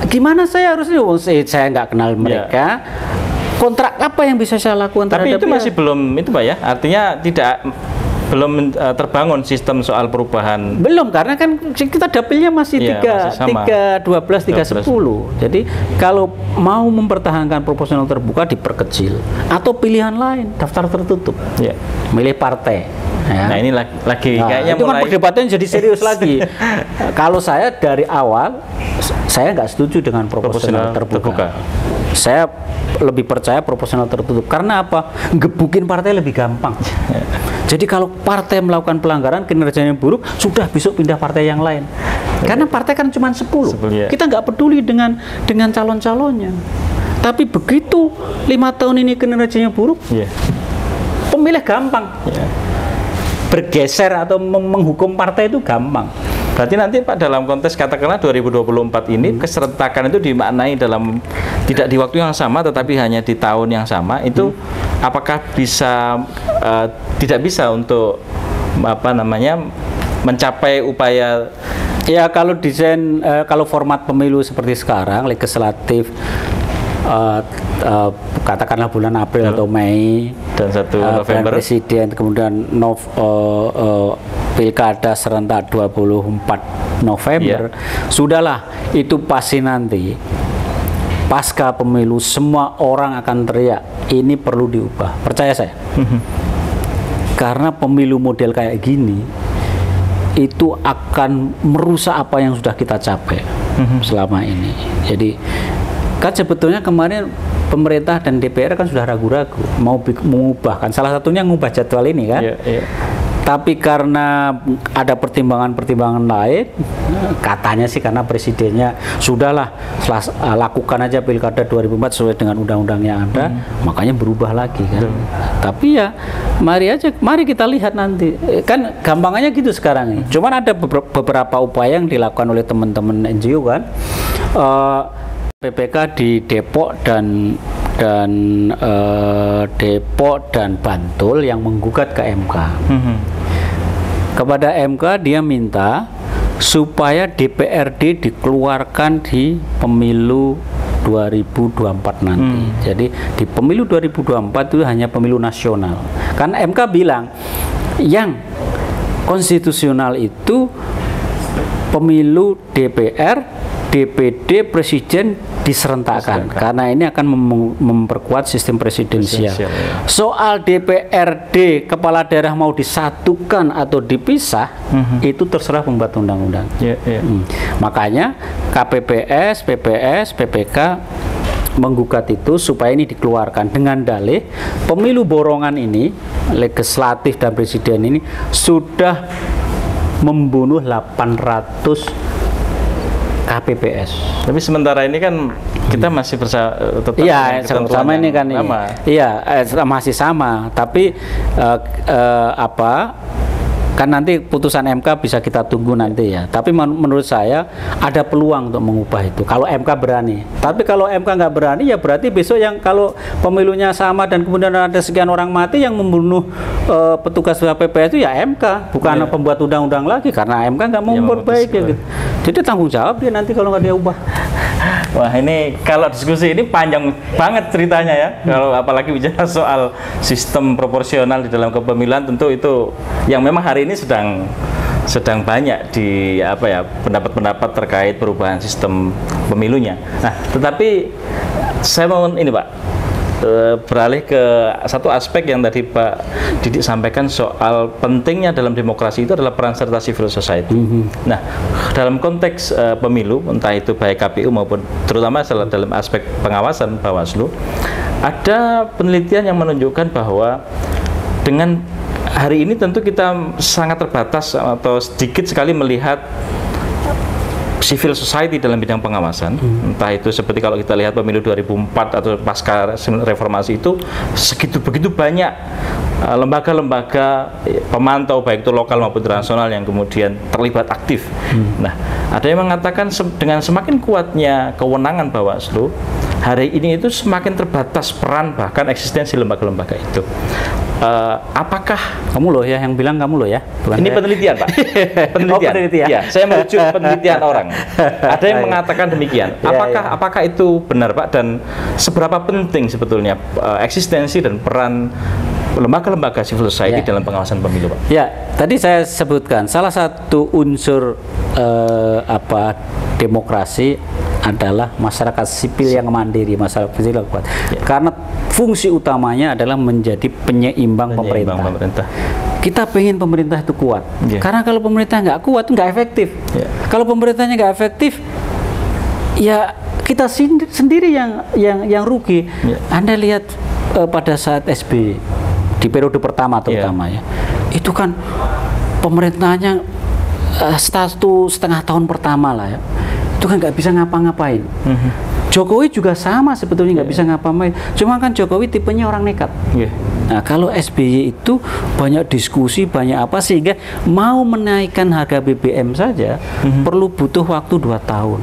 gimana saya harusnya? Saya nggak kenal mereka. Kontrak apa yang bisa saya lakukan? Tapi itu masih belum itu Pak ya. Artinya belum terbangun sistem soal perubahan. Belum, karena kan kita dapilnya masih 312 310. Jadi kalau mau mempertahankan proporsional terbuka diperkecil atau pilihan lain daftar tertutup. Milih partai. Nah, ini lagi kayaknya itu mulai kan perdebatannya jadi serius lagi. Kalau saya dari awal saya nggak setuju dengan proporsional terbuka. Saya lebih percaya proporsional tertutup. Karena apa? Gebukin partai lebih gampang. Jadi kalau partai melakukan pelanggaran, kinerjanya buruk, sudah besok pindah partai yang lain. Karena partai kan cuma 10. Kita nggak peduli dengan calon-calonnya. Tapi begitu 5 tahun ini kinerjanya buruk, pemilih gampang. Bergeser atau menghukum partai itu gampang. Berarti nanti Pak dalam konteks katakanlah 2024 ini keserentakan itu dimaknai dalam tidak di waktu yang sama tetapi hanya di tahun yang sama itu apakah bisa tidak bisa untuk mencapai upaya kalau desain kalau format pemilu seperti sekarang legislatif katakanlah bulan April atau Mei dan 1 November presiden kemudian pilkada serentak 24 November sudahlah itu pasti nanti pasca pemilu semua orang akan teriak ini perlu diubah, percaya saya. Karena pemilu model kayak gini itu akan merusak apa yang sudah kita capai selama ini. Jadi kan sebetulnya kemarin pemerintah dan DPR kan sudah ragu-ragu mau mengubahkan, salah satunya mengubah jadwal ini kan. Tapi karena ada pertimbangan-pertimbangan lain, katanya sih karena presidennya sudahlah lakukan aja pilkada 2004 sesuai dengan undang-undang yang ada, makanya berubah lagi kan. Tapi ya mari kita lihat nanti. Kan gampangannya gitu sekarang ini. Cuman ada beberapa upaya yang dilakukan oleh teman-teman NGO kan. PPK di Depok dan Bantul yang menggugat ke MK. Kepada MK dia minta supaya DPRD dikeluarkan di pemilu 2024 nanti. Jadi di pemilu 2024 itu hanya pemilu nasional. Kan MK bilang yang konstitusional itu pemilu DPR, DPD, presiden diserentakkan karena ini akan memperkuat sistem presidensial. Ya. Soal DPRD kepala daerah mau disatukan atau dipisah itu terserah pembuat undang-undang. Makanya KPPS, PPS, PPK menggugat itu supaya ini dikeluarkan dengan dalih pemilu borongan ini, legislatif dan presiden ini sudah membunuh 800 KPPS. Tapi sementara ini kan kita masih tetap iya, sama ini kan lama. Iya, masih sama. Tapi kan nanti putusan MK bisa kita tunggu nanti ya. Tapi menurut saya ada peluang untuk mengubah itu kalau MK berani. Tapi kalau MK nggak berani ya berarti besok yang kalau pemilunya sama dan kemudian ada sekian orang mati yang membunuh petugas PPS itu ya MK, bukan pembuat undang-undang lagi karena MK nggak mau memperbaiki ya, gitu. Jadi tanggung jawab dia nanti kalau nggak dia ubah. Wah, ini kalau diskusi ini panjang banget ceritanya ya. Kalau apalagi bicara soal sistem proporsional di dalam kepemiluan, tentu itu yang memang hari ini sedang banyak di pendapat-pendapat terkait perubahan sistem pemilunya. Nah, tetapi saya mau ini Pak, beralih ke satu aspek yang tadi Pak Didik sampaikan soal pentingnya dalam demokrasi itu adalah peran serta civil society. Nah, dalam konteks pemilu, entah itu baik KPU maupun terutama dalam aspek pengawasan Bawaslu, ada penelitian yang menunjukkan bahwa dengan hari ini tentu kita sangat terbatas atau sedikit sekali melihat civil society dalam bidang pengawasan, entah itu seperti kalau kita lihat pemilu 2004 atau pasca reformasi itu begitu banyak lembaga-lembaga pemantau baik itu lokal maupun internasional yang kemudian terlibat aktif. Nah, ada yang mengatakan dengan semakin kuatnya kewenangan Bawaslu, hari ini itu semakin terbatas peran bahkan eksistensi lembaga-lembaga itu. Apakah kamu loh ya yang bilang kamu loh ya? Bukan ini saya. Penelitian Pak. Penelitian. Ya, saya merujuk penelitian orang. Ada yang mengatakan demikian. Apakah itu benar Pak, dan seberapa penting sebetulnya eksistensi dan peran lembaga-lembaga civil society dalam pengawasan pemilu Pak? Ya, tadi saya sebutkan salah satu unsur demokrasi adalah masyarakat sipil yang mandiri, masyarakat sipil yang kuat. Karena fungsi utamanya adalah menjadi penyeimbang pemerintah. Kita pengen pemerintah itu kuat. Karena kalau pemerintah nggak kuat, nggak efektif. Kalau pemerintahnya nggak efektif, ya kita sendiri yang rugi. Anda lihat pada saat SBY di periode pertama terutama ya, itu kan pemerintahnya 1,5 tahun pertama lah ya, itu kan nggak bisa ngapa-ngapain. Jokowi juga sama sebetulnya nggak bisa ngapa-ngapain, cuma kan Jokowi tipenya orang nekat. Nah, kalau SBY itu banyak diskusi, banyak apa, sehingga mau menaikkan harga BBM saja perlu butuh waktu 2 tahun.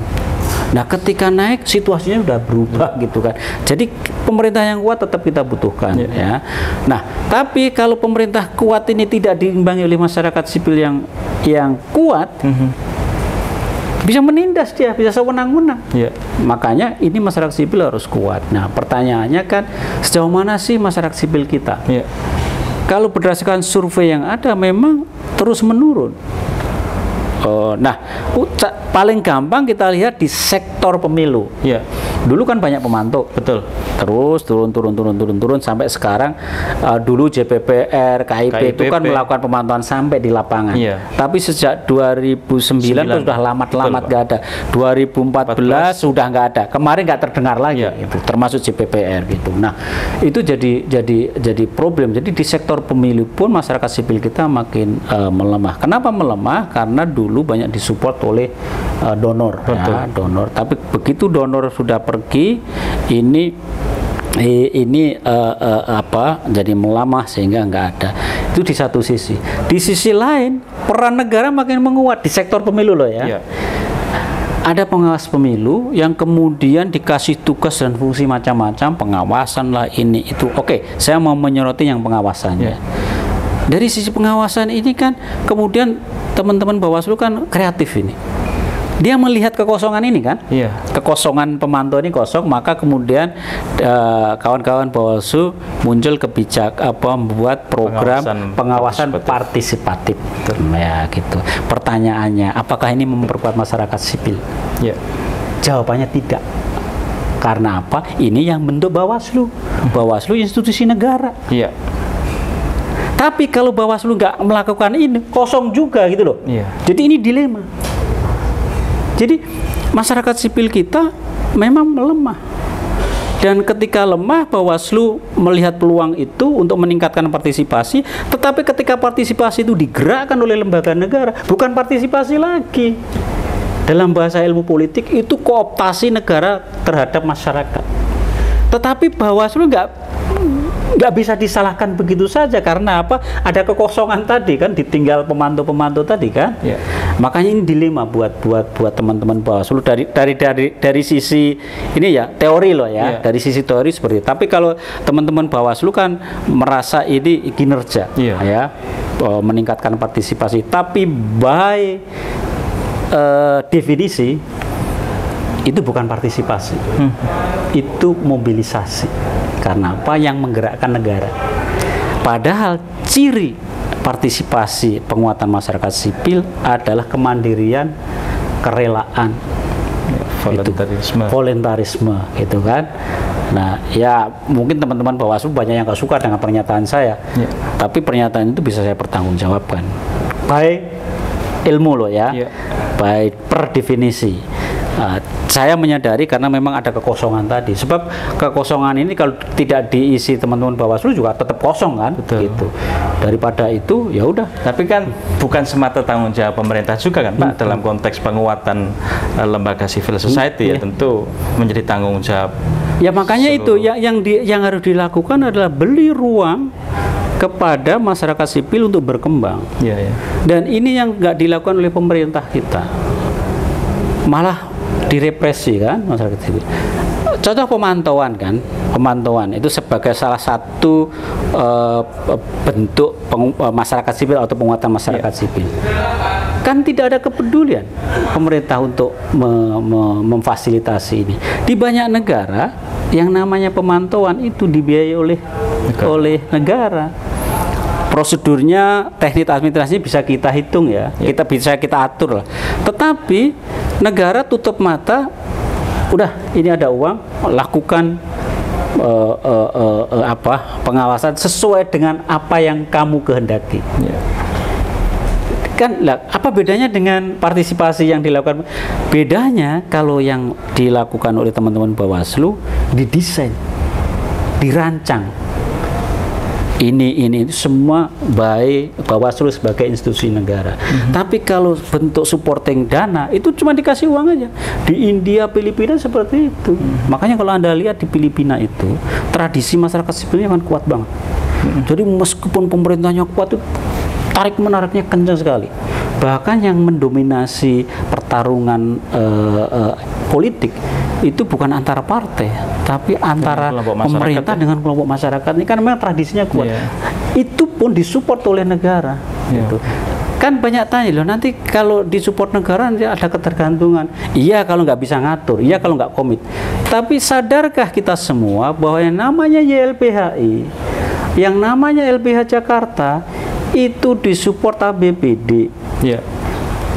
Nah, ketika naik situasinya sudah berubah gitu kan. Jadi pemerintah yang kuat tetap kita butuhkan ya. Nah, tapi kalau pemerintah kuat ini tidak diimbangi oleh masyarakat sipil yang kuat, bisa menindas dia, bisa sewenang-wenang. Makanya ini masyarakat sipil harus kuat. Nah, pertanyaannya kan sejauh mana sih masyarakat sipil kita? Kalau berdasarkan survei yang ada memang terus menurun. Nah, paling gampang kita lihat di sektor pemilu. Dulu kan banyak pemantau, betul. Terus turun sampai sekarang. Dulu JPPR, KIP itu kan melakukan pemantauan sampai di lapangan. Tapi sejak 2009 itu sudah lamat-lamat nggak ada. 2014 sudah nggak ada. Kemarin nggak terdengar lagi, itu termasuk JPPR gitu. Nah, itu jadi problem. Jadi di sektor pemilu pun masyarakat sipil kita makin melemah. Kenapa melemah? Karena dulu banyak disupport oleh donor, donor. Tapi begitu donor sudah pergi, ini jadi melamah sehingga nggak ada. Itu di satu sisi. Di sisi lain, peran negara makin menguat di sektor pemilu loh ya. Ada pengawas pemilu yang kemudian dikasih tugas dan fungsi macam-macam, pengawasan lah ini itu. Oke, saya mau menyoroti yang pengawasannya. Dari sisi pengawasan ini kan kemudian teman-teman Bawaslu kan kreatif ini. Dia melihat kekosongan ini kan, kekosongan pemantau ini kosong, maka kemudian kawan-kawan Bawaslu muncul membuat program pengawasan partisipatif, ya gitu. Pertanyaannya, apakah ini memperkuat masyarakat sipil? Jawabannya tidak. Karena apa? Ini yang bentuk Bawaslu. Bawaslu institusi negara. Iya. Tapi kalau Bawaslu nggak melakukan ini, kosong juga gitu loh. Iya. Jadi ini dilema. Jadi masyarakat sipil kita memang melemah. Dan ketika lemah, Bawaslu melihat peluang itu untuk meningkatkan partisipasi. Tetapi ketika partisipasi itu digerakkan oleh lembaga negara, bukan partisipasi lagi. Dalam bahasa ilmu politik itu kooptasi negara terhadap masyarakat. Tetapi Bawaslu nggak bisa disalahkan begitu saja, karena apa? Ada kekosongan tadi kan, ditinggal pemantau-pemantau tadi kan. Yeah. Makanya ini dilema buat teman-teman Bawaslu dari sisi ini ya teori loh ya, Yeah. dari sisi teori seperti itu. Tapi kalau teman-teman Bawaslu kan merasa ini kinerja ya, meningkatkan partisipasi. Tapi by definisi itu bukan partisipasi, itu mobilisasi. Karena apa? Yang menggerakkan negara. Padahal ciri partisipasi penguatan masyarakat sipil adalah kemandirian, kerelaan, voluntarisme gitu kan. Nah ya mungkin teman-teman Bawaslu banyak yang gak suka dengan pernyataan saya, tapi pernyataan itu bisa saya pertanggungjawabkan baik ilmu loh ya, baik per definisi. Saya menyadari karena memang ada kekosongan tadi. Sebab kekosongan ini kalau tidak diisi teman-teman Bawaslu juga tetap kosong kan. Betul. Gitu. Daripada itu ya udah. Tapi kan bukan semata tanggung jawab pemerintah juga kan Pak, dalam konteks penguatan lembaga civil society ya tentu menjadi tanggung jawab. Ya makanya itu yang harus dilakukan adalah beli ruang kepada masyarakat sipil untuk berkembang. Dan ini yang nggak dilakukan oleh pemerintah kita, malah direpresi kan masyarakat sipil. Contoh pemantauan kan, pemantauan itu sebagai salah satu bentuk masyarakat sipil atau penguatan masyarakat sipil. Kan tidak ada kepedulian pemerintah untuk memfasilitasi ini. Di banyak negara yang namanya pemantauan itu dibiayai oleh negara. Prosedurnya, teknik administrasinya bisa kita hitung ya, kita atur lah. Tetapi negara tutup mata, udah ini ada uang, lakukan pengawasan sesuai dengan apa yang kamu kehendaki. Kan lah, apa bedanya dengan partisipasi yang dilakukan? Bedanya kalau yang dilakukan oleh teman-teman Bawaslu didesain, dirancang. Ini semua baik Bawaslu sebagai institusi negara. Tapi kalau bentuk supporting dana itu cuma dikasih uang aja. Di India, Filipina seperti itu. Makanya kalau Anda lihat di Filipina itu tradisi masyarakat sipilnya kan kuat banget. Jadi meskipun pemerintahnya kuat itu tarik menariknya kencang sekali. Bahkan yang mendominasi pertarungan politik itu bukan antara partai, tapi antara pemerintah dengan kelompok masyarakat. Ini kan memang tradisinya kuat. Itu pun disupport oleh negara. Gitu. Kan banyak tanya loh, nanti kalau disupport negara nanti ada ketergantungan. Iya kalau nggak bisa ngatur, iya kalau nggak komit. Tapi sadarkah kita semua bahwa yang namanya YLPHI, yang namanya LBH Jakarta itu disupport APBD,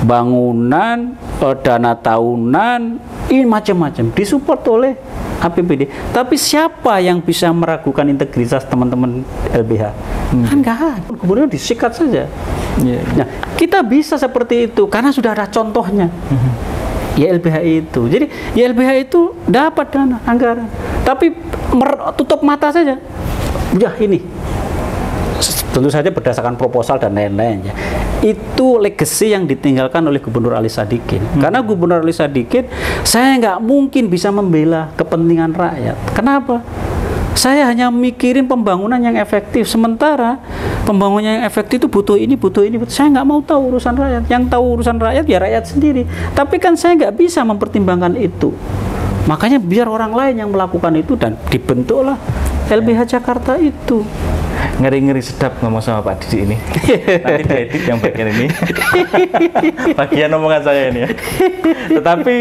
bangunan, dana tahunan, ini macam-macam disupport oleh APBD. Tapi siapa yang bisa meragukan integritas teman-teman LBH? Kan nggak ada. Kemudian disikat saja. Nah, kita bisa seperti itu karena sudah ada contohnya. YLBHI itu. Jadi YLBHI itu dapat dana anggaran, tapi tutup mata saja. Ya ini. Tentu saja berdasarkan proposal dan lain-lain ya. Itu legacy yang ditinggalkan oleh Gubernur Ali Sadikin. Karena Gubernur Ali Sadikin, saya nggak mungkin bisa membela kepentingan rakyat. Kenapa? Saya hanya mikirin pembangunan yang efektif. Sementara pembangunan yang efektif itu butuh ini, butuh ini. Saya nggak mau tahu urusan rakyat. Yang tahu urusan rakyat ya rakyat sendiri. Tapi kan saya nggak bisa mempertimbangkan itu. Makanya biar orang lain yang melakukan itu dan dibentuklah LBH Jakarta itu. Ngeri-ngeri sedap ngomong sama Pak Didi ini. Nanti diedit yang bagian ini. Bagian omongan saya ini ya. Tetapi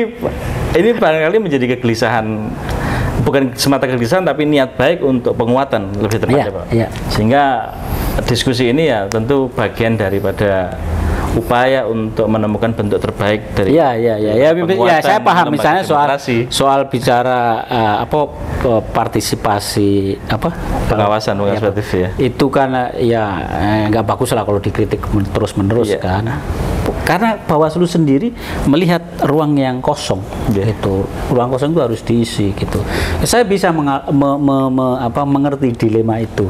ini barangkali menjadi kegelisahan, bukan semata kegelisahan tapi niat baik untuk penguatan lebih tepatnya Pak. Sehingga diskusi ini ya tentu bagian daripada upaya untuk menemukan bentuk terbaik dari ya saya paham misalnya soal bicara partisipasi pengawasan partisipatif ya. Itu kan nggak bagus lah kalau dikritik terus-menerus kan. Karena Bawaslu sendiri melihat ruang yang kosong, gitu. Ruang kosong itu harus diisi, gitu. Saya bisa mengerti dilema itu.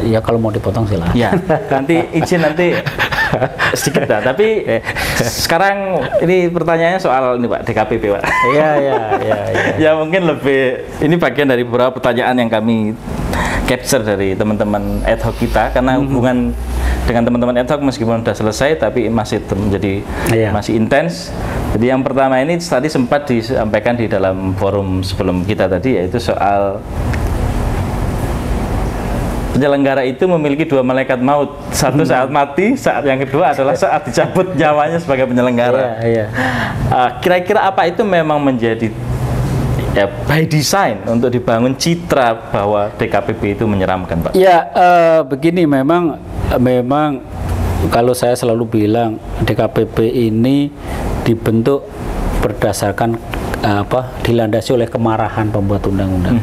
Ya kalau mau dipotong silahkan. Ya, nanti izin sedikit dah. Tapi sekarang ini pertanyaannya soal ini Pak DKPP Pak. Iya. Ya mungkin ini bagian dari beberapa pertanyaan yang kami capture dari teman-teman ad hoc kita, karena hubungan dengan teman-teman ad hoc meskipun sudah selesai tapi masih masih intens. Jadi yang pertama ini tadi sempat disampaikan di dalam forum sebelum kita tadi, yaitu soal penyelenggara itu memiliki dua malaikat maut, satu saat mati, saat yang kedua adalah saat dicabut nyawanya sebagai penyelenggara. Kira-kira apa itu memang menjadi by design untuk dibangun citra bahwa DKPP itu menyeramkan, Pak? Ya, begini, memang kalau saya selalu bilang DKPP ini dibentuk berdasarkan dilandasi oleh kemarahan pembuat undang-undang.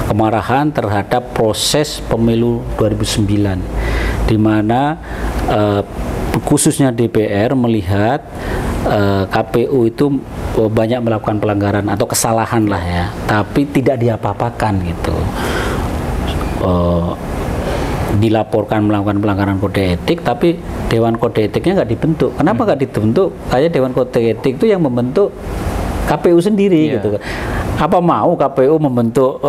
Kemarahan terhadap proses pemilu 2009, di mana khususnya DPR melihat KPU itu banyak melakukan pelanggaran atau kesalahan lah ya, tapi tidak diapa-apakan gitu. Dilaporkan melakukan pelanggaran kode etik, tapi Dewan Kode Etiknya nggak dibentuk. Kenapa nggak dibentuk? Kayak Dewan Kode Etik itu yang membentuk KPU sendiri gitu. Apa mau KPU membentuk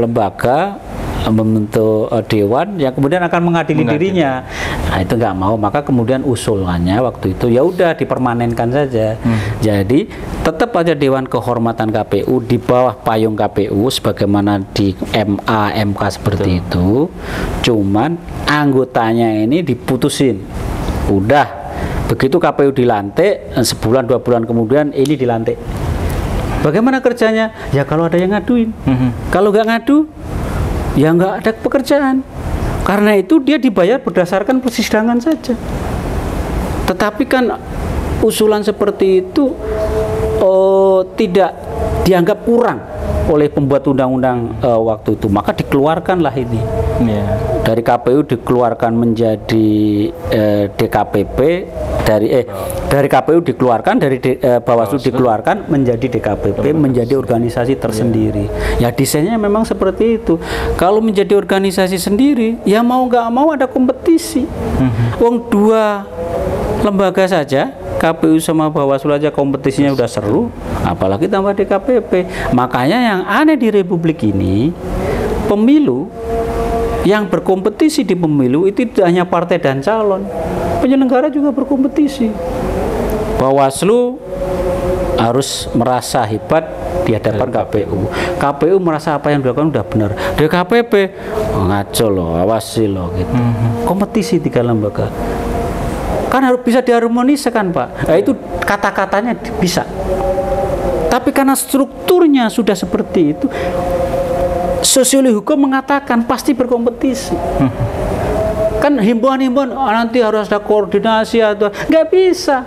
lembaga, membentuk dewan yang kemudian akan mengadili dirinya? Nah, itu nggak mau. Maka kemudian usulannya waktu itu ya udah dipermanenkan saja. Jadi tetap aja Dewan Kehormatan KPU di bawah payung KPU sebagaimana di MK seperti itu. Cuman anggotanya ini diputusin. Udah. Begitu KPU dilantik, sebulan 2 bulan kemudian ini dilantik. Bagaimana kerjanya? Ya kalau ada yang ngaduin. Kalau nggak ngadu, ya nggak ada pekerjaan. Karena itu dia dibayar berdasarkan persidangan saja. Tetapi kan usulan seperti itu tidak dianggap kurang oleh pembuat undang-undang waktu itu. Maka dikeluarkanlah ini. Dari KPU dikeluarkan menjadi DKPP, dari KPU dikeluarkan, dari Bawaslu dikeluarkan menjadi DKPP, menjadi organisasi tersendiri. Ya desainnya memang seperti itu. Kalau menjadi organisasi sendiri, ya mau nggak mau ada kompetisi. Wong dua lembaga saja, KPU sama Bawaslu aja kompetisinya udah seru, apalagi tambah DKPP. Makanya yang aneh di Republik ini, pemilu yang berkompetisi di pemilu itu tidak hanya partai dan calon, penyelenggara juga berkompetisi. Bawaslu harus merasa hebat di hadapan KPU. KPU merasa apa yang dilakukan sudah benar. DKPP ngaco loh, awasi loh gitu. Kompetisi 3 lembaga. Kan harus bisa diharmoniskan, Pak. Nah, itu kata-katanya bisa. Tapi karena strukturnya sudah seperti itu, sosiologi hukum mengatakan pasti berkompetisi. Kan himbauan-himbauan nanti harus ada koordinasi atau nggak bisa.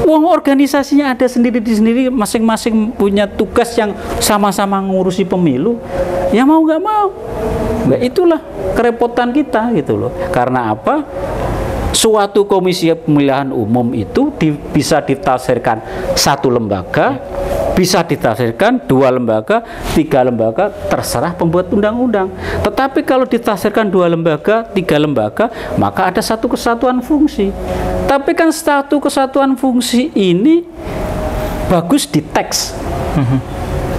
Uang organisasinya ada sendiri di sendiri, masing-masing punya tugas yang sama-sama ngurusi pemilu. Ya mau nggak mau. Nah, itulah kerepotan kita gitu loh. Karena apa? Suatu komisi pemilihan umum itu bisa ditafsirkan 1 lembaga, bisa ditafsirkan 2 lembaga, 3 lembaga, terserah pembuat undang-undang. Tetapi kalau ditafsirkan 2 lembaga, 3 lembaga, maka ada satu kesatuan fungsi. Tapi kan satu kesatuan fungsi ini bagus di teks.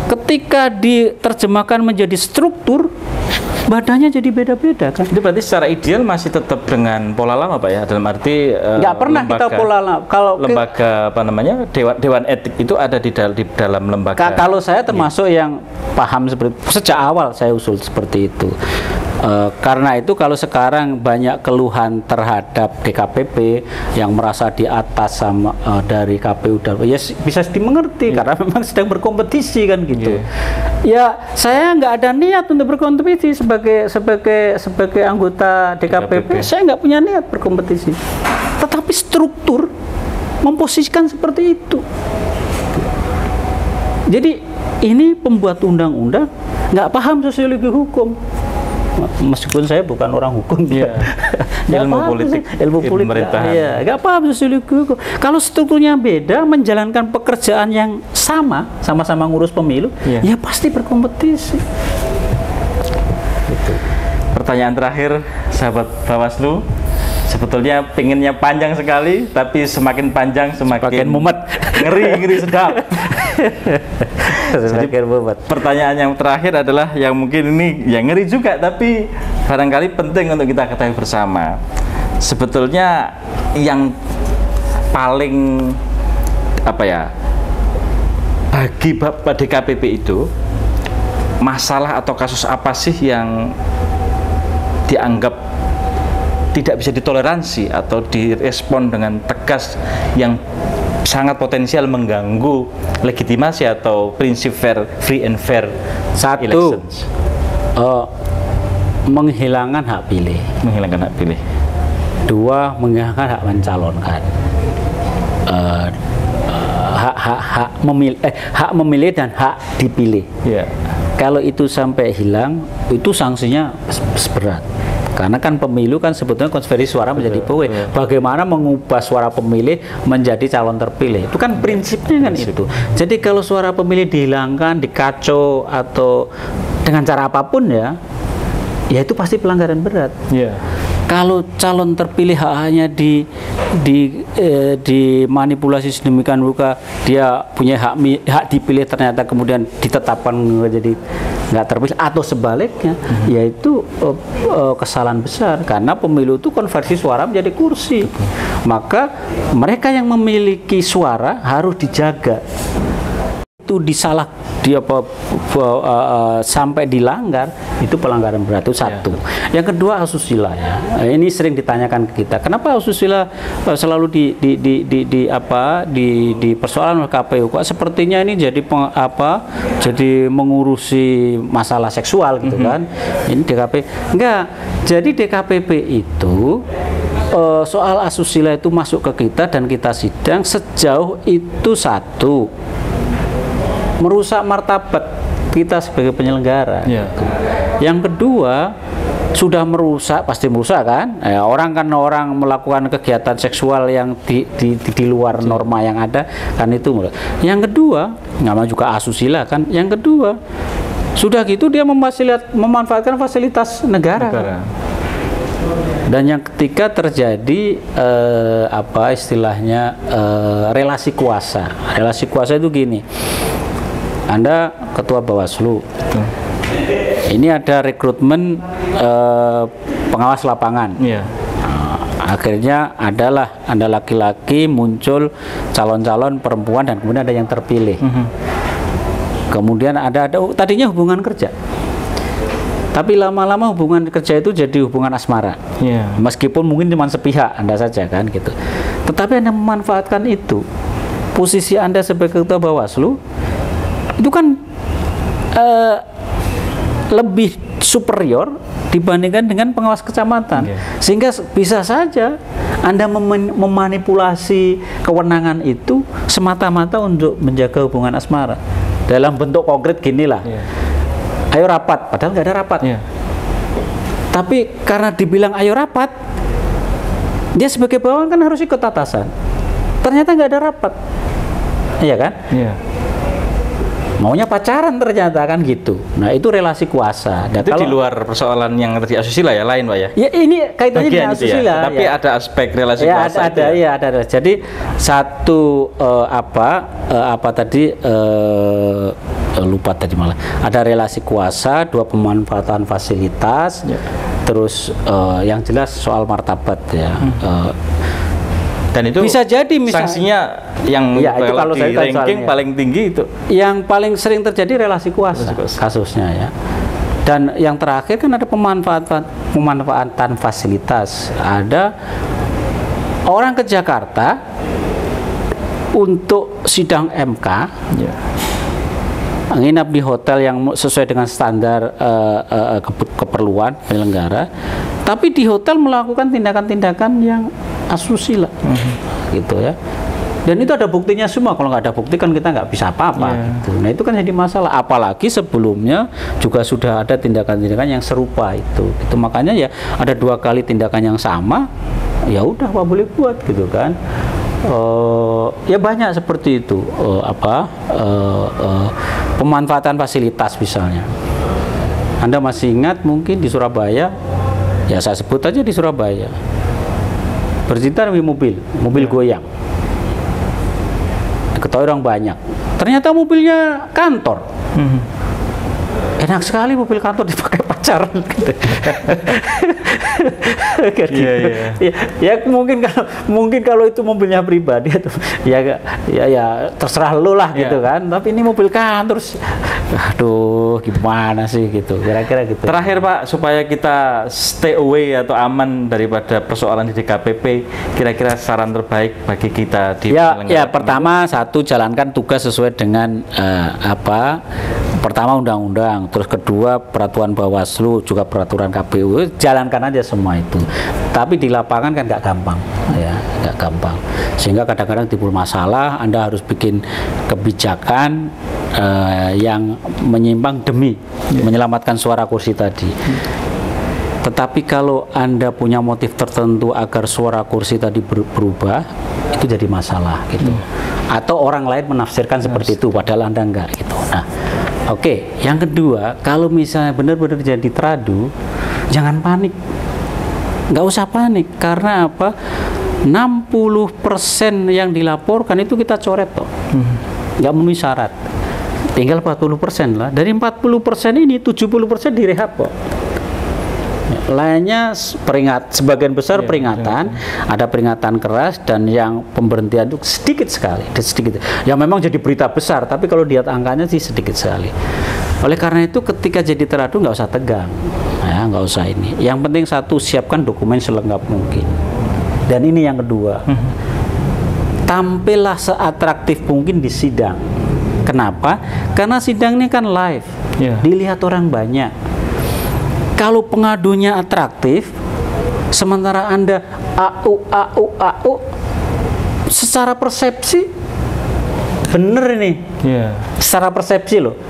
Ketika diterjemahkan menjadi struktur, badannya jadi beda-beda kan. Itu berarti secara ideal masih tetap dengan pola lama, Pak ya, dalam arti nggak pernah lembaga, kita pola lama. Kalau lembaga apa namanya dewan etik itu ada di dalam lembaga. Kalau saya termasuk yang paham seperti sejak awal saya usul seperti itu. Karena itu kalau sekarang banyak keluhan terhadap DKPP yang merasa di atas sama dari KPU dan ya bisa dimengerti karena memang sedang berkompetisi kan gitu. Ya saya nggak ada niat untuk berkompetisi sebagai anggota DKPP. Saya nggak punya niat berkompetisi. Tetapi struktur memposisikan seperti itu. Jadi ini pembuat undang-undang nggak paham sosiologi hukum. Meskipun saya bukan orang hukum, ilmu politik, pemerintahan, nggak paham sosiologi hukum. Kalau strukturnya beda, menjalankan pekerjaan yang sama-sama ngurus pemilu, ya pasti berkompetisi. Gitu. Pertanyaan terakhir, sahabat Bawaslu, sebetulnya pinginnya panjang sekali, tapi semakin panjang semakin mumet, ngeri sedap. Jadi pertanyaan yang terakhir adalah yang mungkin ini yang ngeri juga, tapi barangkali penting untuk kita ketahui bersama. Sebetulnya yang paling bagi Bapak DKPP itu masalah atau kasus apa sih yang dianggap tidak bisa ditoleransi atau direspon dengan tegas yang sangat potensial mengganggu legitimasi atau prinsip free and fair elections? Menghilangkan hak pilih. Menghilangkan hak pilih. 2, menghilangkan hak mencalonkan. Hak memilih dan hak dipilih. Kalau itu sampai hilang, itu sanksinya berat. Karena kan pemilu kan sebetulnya konversi suara menjadi pewe. Bagaimana mengubah suara pemilih menjadi calon terpilih? Itu kan prinsipnya kan itu. Jadi kalau suara pemilih dihilangkan, dikacau atau dengan cara apapun ya itu pasti pelanggaran berat. Kalau calon terpilih hanya dimanipulasi sedemikian rupa, dia punya hak dipilih ternyata kemudian ditetapkan menjadi nggak terpilih atau sebaliknya, yaitu kesalahan besar karena pemilu itu konversi suara menjadi kursi. Maka mereka yang memiliki suara harus dijaga. Itu sampai dilanggar, itu pelanggaran berat. Itu satu. Yang kedua, asusila ya. Ini sering ditanyakan ke kita, kenapa asusila selalu di persoalan KPU? Kok sepertinya ini jadi mengurusi masalah seksual gitu kan? Ini DKP enggak. Jadi DKPP itu soal asusila itu masuk ke kita dan kita sidang sejauh itu satu, merusak martabat kita sebagai penyelenggara. Yang kedua, sudah merusak, pasti merusak kan? Orang melakukan kegiatan seksual yang di luar norma yang ada kan itu. Yang kedua, nama juga asusila kan. Yang kedua, sudah gitu dia memanfaatkan fasilitas negara. Dan yang ketiga terjadi relasi kuasa. Relasi kuasa itu gini. Anda ketua Bawaslu, ini ada rekrutmen pengawas lapangan. Akhirnya Anda laki-laki muncul calon-calon perempuan dan kemudian ada yang terpilih. Kemudian tadinya hubungan kerja, tapi lama-lama hubungan kerja itu jadi hubungan asmara. Meskipun mungkin cuma sepihak Anda saja kan gitu. Tetapi Anda memanfaatkan itu, posisi Anda sebagai ketua Bawaslu itu kan lebih superior dibandingkan dengan pengawas kecamatan, sehingga bisa saja Anda memanipulasi kewenangan itu semata-mata untuk menjaga hubungan asmara dalam bentuk konkret ginilah. Ayo rapat, padahal nggak ada rapat. Tapi karena dibilang ayo rapat, dia sebagai bawahan kan harus ikut atasan. Ternyata nggak ada rapat, iya kan? Maunya pacaran ternyata kan gitu. Nah itu relasi kuasa. Dan itu di luar persoalan yang tadi asusila ya, lain Pak ya? Ya ini kaitannya dengan asusila. Tapi ada aspek relasi kuasa. Ada. Jadi satu lupa tadi malah. Ada relasi kuasa, 2 pemanfaatan fasilitas, terus yang jelas soal martabat ya. Dan itu bisa jadi misalnya sanksinya yang kalau di ranking paling tinggi itu. Yang paling sering terjadi relasi kuasa kasusnya ya. Dan yang terakhir kan ada pemanfaatan fasilitas. Ada orang ke Jakarta untuk sidang MK, nginap di hotel yang sesuai dengan standar keperluan penyelenggara, tapi di hotel melakukan tindakan-tindakan yang asusila, gitu ya. Dan itu ada buktinya semua. Kalau nggak ada bukti kan kita nggak bisa apa-apa. Gitu. Nah itu kan jadi masalah. Apalagi sebelumnya juga sudah ada tindakan-tindakan yang serupa itu. Itu makanya ya ada 2 kali tindakan yang sama. Ya udah, apa boleh buat gitu kan. Ya banyak seperti itu. Pemanfaatan fasilitas misalnya. Anda masih ingat mungkin di Surabaya? Ya saya sebut aja di Surabaya. Bercerita di mobil goyang. Ketahui orang banyak. Ternyata mobilnya kantor. Enak sekali mobil kantor dipakai pacaran. Gitu. Ya mungkin kalau itu mobilnya pribadi atau ya terserah lo lah gitu kan. Tapi ini mobil kantor. Aduh, gimana sih gitu. Kira-kira gitu. Terakhir Pak, supaya kita stay away atau aman daripada persoalan di DKPP, kira-kira saran terbaik bagi kita di ya pertama, satu, jalankan tugas sesuai dengan pertama undang-undang, terus kedua peraturan Bawaslu, juga peraturan KPU, jalankan aja semua itu. Tapi di lapangan kan nggak gampang, ya nggak gampang. Sehingga kadang-kadang timbul masalah, Anda harus bikin kebijakan yang menyimpang demi menyelamatkan suara kursi tadi. Tetapi kalau Anda punya motif tertentu agar suara kursi tadi berubah, itu jadi masalah gitu. Atau orang lain menafsirkan seperti itu, padahal Anda enggak gitu. Nah, oke, yang kedua, kalau misalnya benar-benar jadi teradu, jangan panik. Nggak usah panik, karena apa? 60% yang dilaporkan itu kita coret toh. Nggak memenuhi syarat. Tinggal 40% lah. Dari 40% ini, 70% direhab kok. Lainnya sebagian besar peringatan, ada peringatan keras, dan yang pemberhentian itu sedikit sekali, yang memang jadi berita besar, tapi kalau lihat angkanya sih sedikit sekali. Oleh karena itu ketika jadi teradu nggak usah tegang, ya nggak usah ini. Yang penting satu, siapkan dokumen selengkap mungkin. Dan ini yang kedua, tampillah seatraktif mungkin di sidang. Kenapa? Karena sidang ini kan live, dilihat orang banyak. Kalau pengadunya atraktif, sementara Anda AU, secara persepsi bener nih, secara persepsi loh.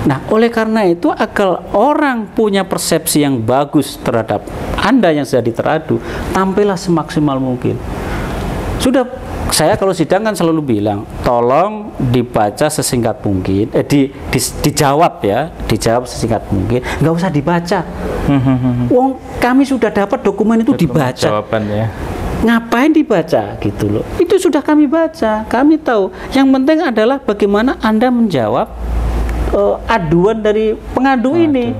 Nah, oleh karena itu agar orang punya persepsi yang bagus terhadap Anda yang sudah diteradu, tampillah semaksimal mungkin. Sudah, saya kalau sidang kan selalu bilang, tolong dibaca sesingkat mungkin, dijawab ya, dijawab sesingkat mungkin, nggak usah dibaca. Wong kami sudah dapat dokumen itu dibaca. Jawabannya. Ngapain dibaca gitu loh? Itu sudah kami baca, kami tahu. Yang penting adalah bagaimana Anda menjawab aduan dari pengadu ini.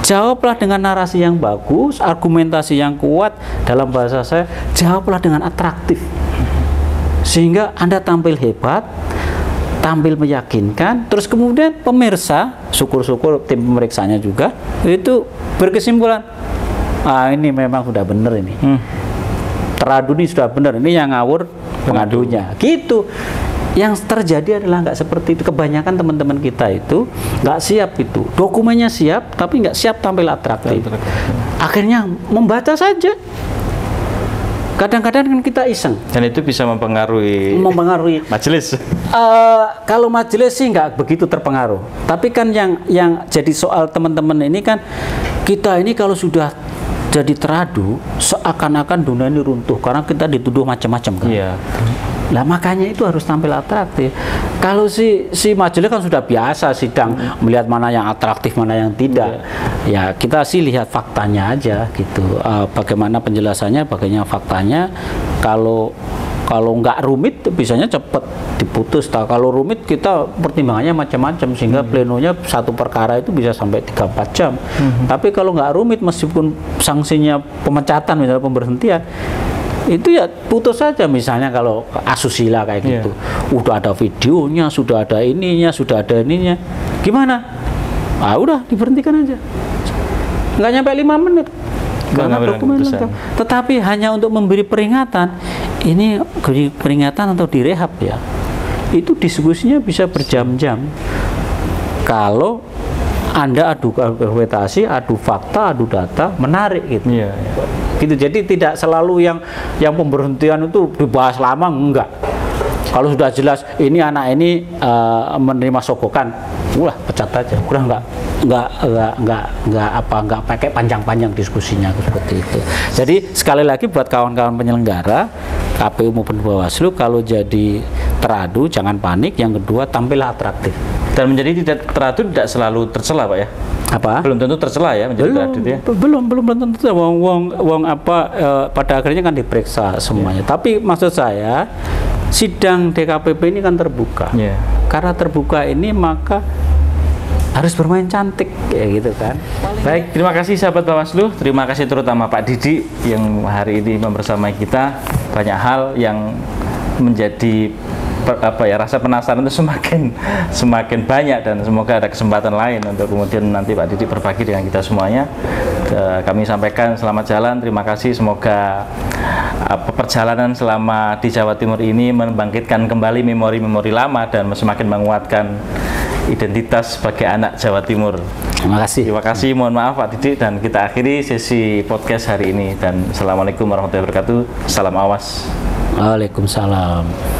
Jawablah dengan narasi yang bagus, argumentasi yang kuat. Dalam bahasa saya, jawablah dengan atraktif, sehingga Anda tampil hebat, tampil meyakinkan. Terus kemudian pemirsa, syukur-syukur tim pemeriksanya juga itu berkesimpulan, ini memang sudah benar ini, teradu ini sudah benar, ini yang ngawur pengadunya gitu. Yang terjadi adalah nggak seperti itu. Kebanyakan teman-teman kita itu nggak siap itu. Dokumennya siap, tapi nggak siap tampil atraktif. Akhirnya membaca saja. Kadang-kadang kan kita iseng. Dan itu bisa mempengaruhi majelis. Kalau majelis sih nggak begitu terpengaruh. Tapi kan yang jadi soal teman-teman ini kan, kita ini kalau sudah jadi teradu, seakan-akan dunia ini runtuh karena kita dituduh macam-macam kan. Nah makanya itu harus tampil atraktif. Kalau si majelis kan sudah biasa sidang, melihat mana yang atraktif, mana yang tidak. Ya kita sih lihat faktanya aja gitu. Bagaimana penjelasannya, bagaimana faktanya. Kalau nggak rumit, biasanya cepat diputus. Kalau rumit, kita pertimbangannya macam-macam, sehingga plenonya satu perkara itu bisa sampai 3-4 jam. Tapi kalau nggak rumit, meskipun sanksinya pemecatan, misalnya pemberhentian, itu ya putus saja. Misalnya kalau asusila kayak gitu, udah ada videonya, sudah ada ininya, gimana? Udah diberhentikan aja. Nggak nyampe 5 menit. Karena dokumen lengkap. Tetapi hanya untuk memberi peringatan, ini peringatan atau direhab ya. Itu diskusinya bisa berjam-jam. Kalau Anda adu argumentasi, adu fakta, adu data, menarik gitu. Iya. Gitu. Jadi tidak selalu yang pemberhentian itu dibahas lama, enggak. Kalau sudah jelas ini anak ini menerima sogokan, udah pecat aja. Udah nggak pakai panjang-panjang diskusinya seperti itu. Jadi sekali lagi buat kawan-kawan penyelenggara KPU maupun Bawaslu, kalau jadi teradu jangan panik. Yang kedua, tampillah atraktif. Dan menjadi tidak teradu tidak selalu tercela, Pak ya? Apa? Belum tentu tercela ya menjadi teradu ya? Belum tentu. Pada akhirnya kan diperiksa semuanya. Tapi maksud saya, sidang DKPP ini kan terbuka. Karena terbuka ini maka harus bermain cantik kayak gitu kan. Baik, terima kasih sahabat Bawaslu, terima kasih terutama Pak Didi yang hari ini membersamai kita. Banyak hal yang menjadi rasa penasaran itu semakin banyak, dan semoga ada kesempatan lain untuk kemudian nanti Pak Didi berbagi dengan kita semuanya. Kami sampaikan selamat jalan, terima kasih, semoga perjalanan selama di Jawa Timur ini membangkitkan kembali memori-memori lama dan semakin menguatkan identitas sebagai anak Jawa Timur. Terima kasih. Terima kasih, mohon maaf Pak Didi, dan kita akhiri sesi podcast hari ini, dan Assalamualaikum warahmatullahi wabarakatuh. Salam awas. Waalaikumsalam.